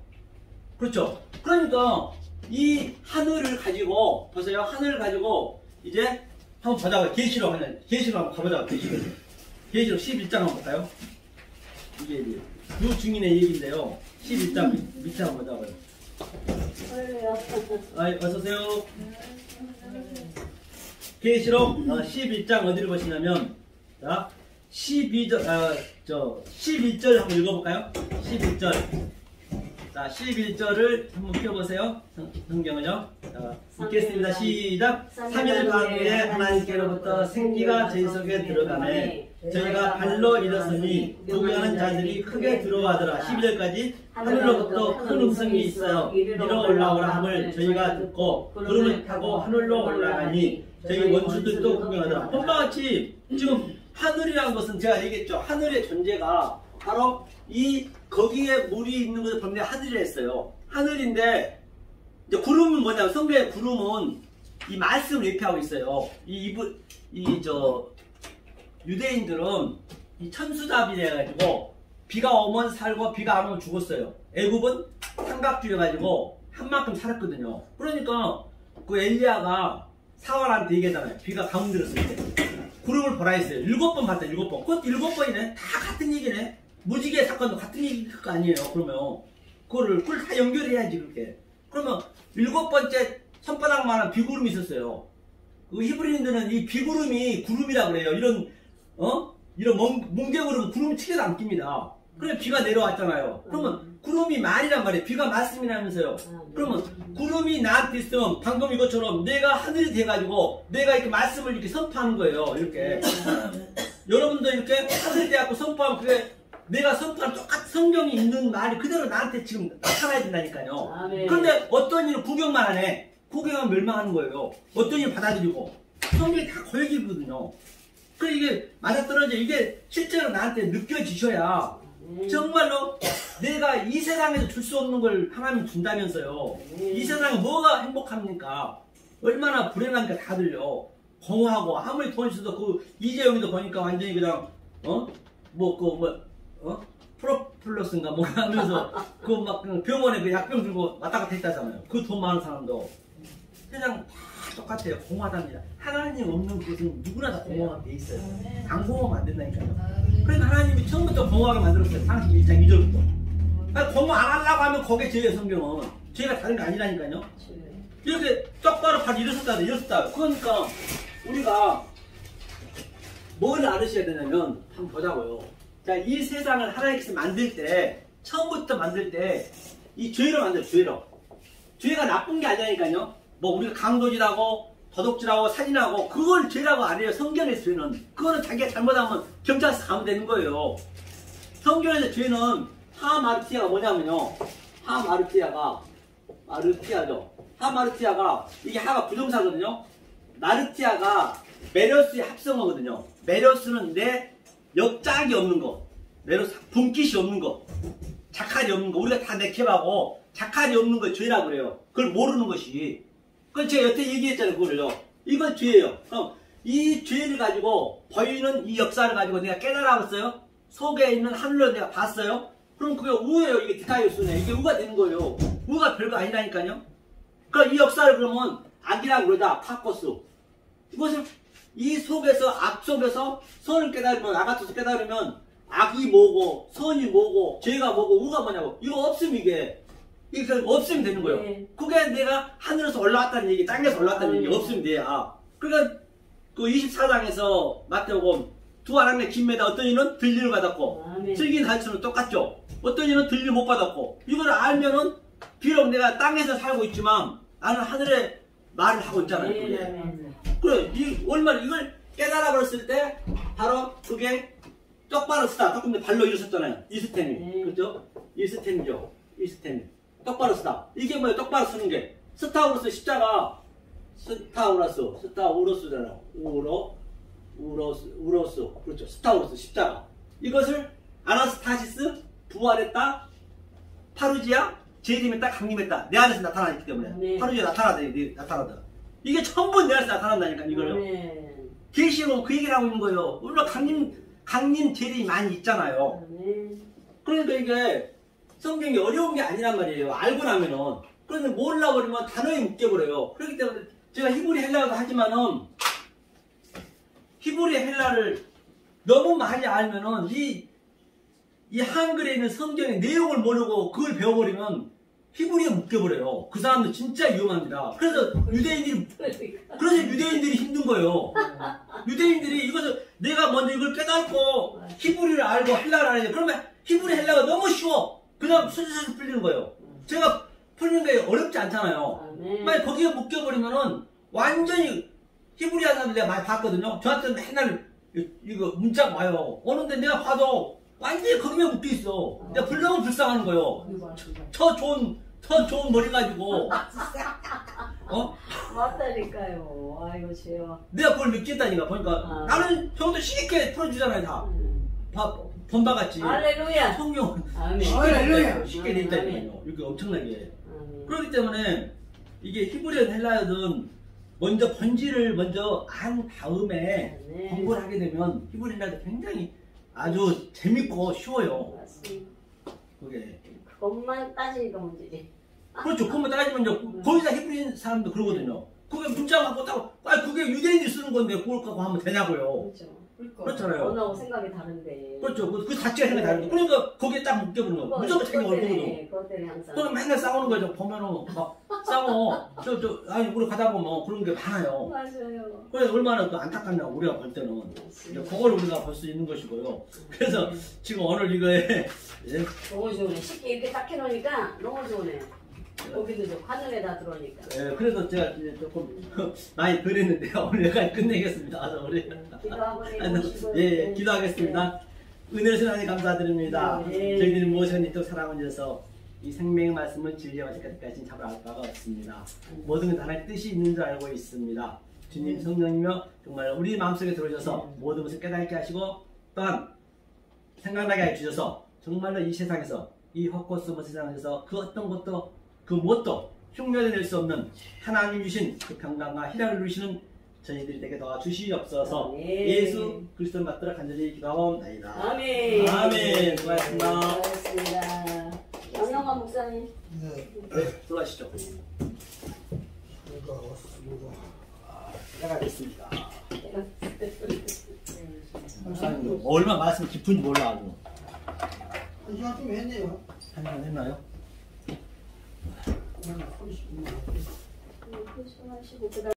그렇죠. 그러니까 이 하늘을 가지고 보세요. 하늘을 가지고 이제 한번 보자고요. 계시록 한번 가보자고요. 계시록 11장 한번 볼까요? 이게 요 증인의 얘기인데요. 11장 밑에 한번 보자고요. 어서오세요. 계시록 11장 어디를 보시냐면, 자, 11절 한번 읽어볼까요? 11절. 자, 11절을 한번 펴보세요. 성경은요. 자, 읽겠습니다. 시작. 3일 밤에 하나님께로부터 생기가 저희 속에 들어가매 저희가 발로 일었으니 구경하는 자들이 크게 들어가더라. 12절까지 하늘로부터 큰 음성이 있어요. 이리로 올라오라 함을 저희가 듣고 구름을 타고 하늘로 올라가니 저희 원수들도 구경하더라. 본바같이 지금 하늘이라는 것은 제가 얘기했죠. 하늘의 존재가 바로 거기에 물이 있는 것을 보면 하늘이라 했어요. 하늘인데 이제 구름은 뭐냐면 성경의 구름은 이 말씀을 얘기하고 있어요. 유대인들은 이 천수답이 돼가지고 비가 오면 살고 비가 안 오면 죽었어요. 애굽은 삼각주여가지고 한 만큼 살았거든요. 그러니까 그 엘리야가 사울한테 얘기하잖아요. 비가 가뭄 들었을 때 구름을 보라 했어요. 7번 봤다. 7번. 그것도 7번이네. 다 같은 얘기네. 무지개 사건도 같은 얘기일 거 아니에요. 그러면 그걸 다 연결해야지 그렇게. 그러면 7번째 손바닥만한 비구름이 있었어요. 그 히브리인들은 이 비구름이 구름이라고 그래요. 이런 뭉게구름 구름 치게도 안 낍니다. 그래 비가 내려왔잖아요. 그러면 구름이 말이란 말이에요. 비가 말씀이라면서요. 그러면 구름이 나한테 있으면 방금 이것처럼 내가 하늘이 돼가지고 내가 이렇게 말씀을 이렇게 선포하는 거예요. 이렇게 여러분도 이렇게 하늘이 돼갖고 선포하면 그게 내가 선포한 똑같은 성경이 있는 말이 그대로 나한테 지금 나타나야 된다니까요. 그런데 어떤 일은 구경만 하네. 구경하면 멸망하는 거예요. 어떤 일은 받아들이고 성경이 다 고역이거든요. 그래 이게 맞아떨어져. 이게 실제로 나한테 느껴지셔야 정말로 내가 이 세상에서 줄 수 없는 걸 하나님 준다면서요. 이 세상에 뭐가 행복합니까? 얼마나 불행한가 다들요. 공허하고 아무리 돈 있어도 그 이재용이도 보니까 완전히 그냥 프로플러스인가 뭐 하면서 그 막 병원에 그 약병 들고 왔다 갔다 했다잖아요. 그 돈 많은 사람도 세상 다 똑같아요. 공허하답니다. 하나님 없는 곳은 누구나 다 공허하게 돼 있어요. 안 공허하면 안 된다니까요. 그러니까 하나님이 처음부터 공허하게 만들었어요. 31장 2절부터. 공허 안 하려고 하면 거기에 죄예요. 성경은 죄가 다른 게 아니라니까요. 이렇게 똑바로 발 일어섰다. 그러니까 우리가 뭘 알으셔야 되냐면 한번 보자고요. 자, 이 세상을 하나님께서 만들 때 처음부터 만들 때 이 죄로 만들어요. 죄가 나쁜 게 아니라니까요. 뭐 우리가 강도질하고 도둑질하고 살인하고 그걸 죄라고 안 해요. 성경의 죄는 그거는 자기가 잘못하면 경찰서 가면 되는 거예요. 성경에서 죄는 하마르티아가 뭐냐면요. 하마르티아가 이게 하가 부정사거든요. 마르티아가 메로스의 합성어거든요. 메로스는 내 역작이 없는 거, 메로스 분깃이 없는 거, 자칼이 없는 거. 우리가 다 내캡하고 자칼이 없는 거 죄라고 그래요. 그걸 모르는 것이. 그건 제가 여태 얘기했잖아요. 그거를요. 이건 죄예요. 그럼 이 죄를 가지고 보이는 이 역사를 가지고 내가 깨달아봤어요. 속에 있는 하늘로 내가 봤어요. 그럼 그게 우예요. 이게 디카이오스네. 이게 우가 되는 거예요. 우가 별거 아니라니까요. 그럼 이 역사를 그러면 악이라고 그러자. 카코스. 이것을 이 속에서 악 속에서 선을 깨달으면 아가토스 깨달으면 악이 뭐고 선이 뭐고 죄가 뭐고 우가 뭐냐고. 이거 없으면 이게 없으면 되는 거예요. 네. 그게 내가 하늘에서 올라왔다는 얘기, 땅에서 올라왔다는 얘기 없으면 돼야. 그러니까 그 24장에서 마태복음 두 아랑네 김매다 어떤 이는 들리를 받았고 슬긴 할수는 똑같죠. 어떤 이는 들리를 못 받았고 이걸 알면은 비록 내가 땅에서 살고 있지만 나는 하늘에 말을 하고 있잖아요. 그래 얼마나 이걸 깨달아 버렸을 때 바로 그게 똑바로 서다. 조금 더 발로 일어섰잖아요. 이스템이. 그렇죠? 이스템이죠. 이스템. 똑바로 쓰다. 이게 뭐예요? 똑바로 쓰는 게. 스타우루스 십자가. 스타우루스잖아. 우로스. 그렇죠. 스타우루스 십자가. 이것을 아나스타시스 부활했다. 파루지아 재림했다. 강림했다. 내 안에서 나타나기 때문에. 네. 파루지아 나타나다. 이게 전부 내 안에서 나타난다니까 이거요. 네. 계시로 그 얘기를 하고 있는 거예요. 물론 강림 재림이 많이 있잖아요. 네. 그러니까 이게 성경이 어려운 게 아니란 말이에요. 알고 나면은. 그런데 몰라버리면 단어에 묶여버려요. 그렇기 때문에 제가 히브리 헬라어도 하지만은 히브리 헬라를 너무 많이 알면은 이 한글에 있는 성경의 내용을 모르고 그걸 배워버리면 히브리에 묶여버려요. 그 사람들 진짜 위험합니다. 그래서 유대인들이 힘든 거예요. 유대인들이 이것을 내가 먼저 이걸 깨닫고 히브리를 알고 헬라를 알아야 그러면 히브리 헬라가 너무 쉬워. 그냥 수수수 풀리는 거예요. 제가 풀리는 게 어렵지 않잖아요. 만약 거기에 묶여버리면은 완전히 히브리 하는 사람들 내가 많이 봤거든요. 저한테 맨날 이거 문자 와요. 오는데 내가 봐도 완전히 거기에 묶여있어. 내가 불러면 불쌍한 거예요. 더 좋은 머리 가지고. 맞다니까요. 아이고, 죄요. 내가 그걸 느낀다니까. 보니까 나는 형도 쉽게 풀어주잖아요, 다. 본바같이. 할렐루야. 성경은 쉽게 돼 있다니까요. 이렇게 엄청나게. 그렇기 때문에 이게 히브리어든 헬라어든 먼저 본질을 먼저 안 다음에 공부를 하게 되면 히브리 헬라어도 굉장히 아주 재밌고 쉬워요. 맞습니다. 그게. 그것만 따지니까 문제지. 그렇죠. 그것만 따지면 이제 거의 다 히브리 사람도 그러거든요. 그게 문자 갖고 따고, 그게 유대인들이 쓰는 건데 그걸 갖고 하면 되냐고요. 그렇죠. 그렇잖아요. 언어하고 생각이 다른데. 그렇죠. 그 자체가 생각이 다른데. 그러니까 거기에 딱 묶여버리는 거예요. 무조건 자기가 어려거든. 그것 때문에 항상. 그럼 맨날 싸우는 거죠. 보면은 막 싸워. 아니 우리 가다 보면 그런 게 많아요. 맞아요. 그래서 얼마나 또 안타깝냐고 우리가 볼 때는. 이제 그걸 우리가 볼 수 있는 것이고요. 그래서 지금 오늘 이거에 너무 좋네. 쉽게 이렇게 딱 해놓으니까 너무 좋네. 여기도 좀 하늘에다 들어오니까. 예, 그래서 제가 이제 조금 많이 그랬는데요. 오늘 여기까지 끝내겠습니다. 우리 기도 한번 해보시고요. 예, 기도하겠습니다. 은혜를 하나님 감사드립니다. 저희들이 무엇이든 이토록 사랑을 주셔서 이 생명의 말씀을 진리와 지금까지 잡을 알 바가 없습니다. 모든 것 하나의 뜻이 있는 줄 알고 있습니다. 주님 성령이며 정말 우리 마음속에 들어오셔서 모든 것을 깨닫게 하시고 또한 생각나게 해주셔서 정말로 이 세상에서 이 헛것스머 세상에서 그 어떤 것도 그 무엇도 흉내낼 수 없는 하나님 주신 그 평강과 희락을 누리시는 저희들이 되게 도와주시옵소서. 예수 그리스도 받들어 간절히 기도하옵나이다. 아멘. 아멘. 수고하셨습니다. 수고하셨습니다. 양영관 목사님. 네, 들어가시죠. 내가 됐습니다. 목사님도 얼마나 말씀이 깊은지 몰라 아주. 한 시간 좀 했네요. 한 시간 했나요? 조심하시고 그다음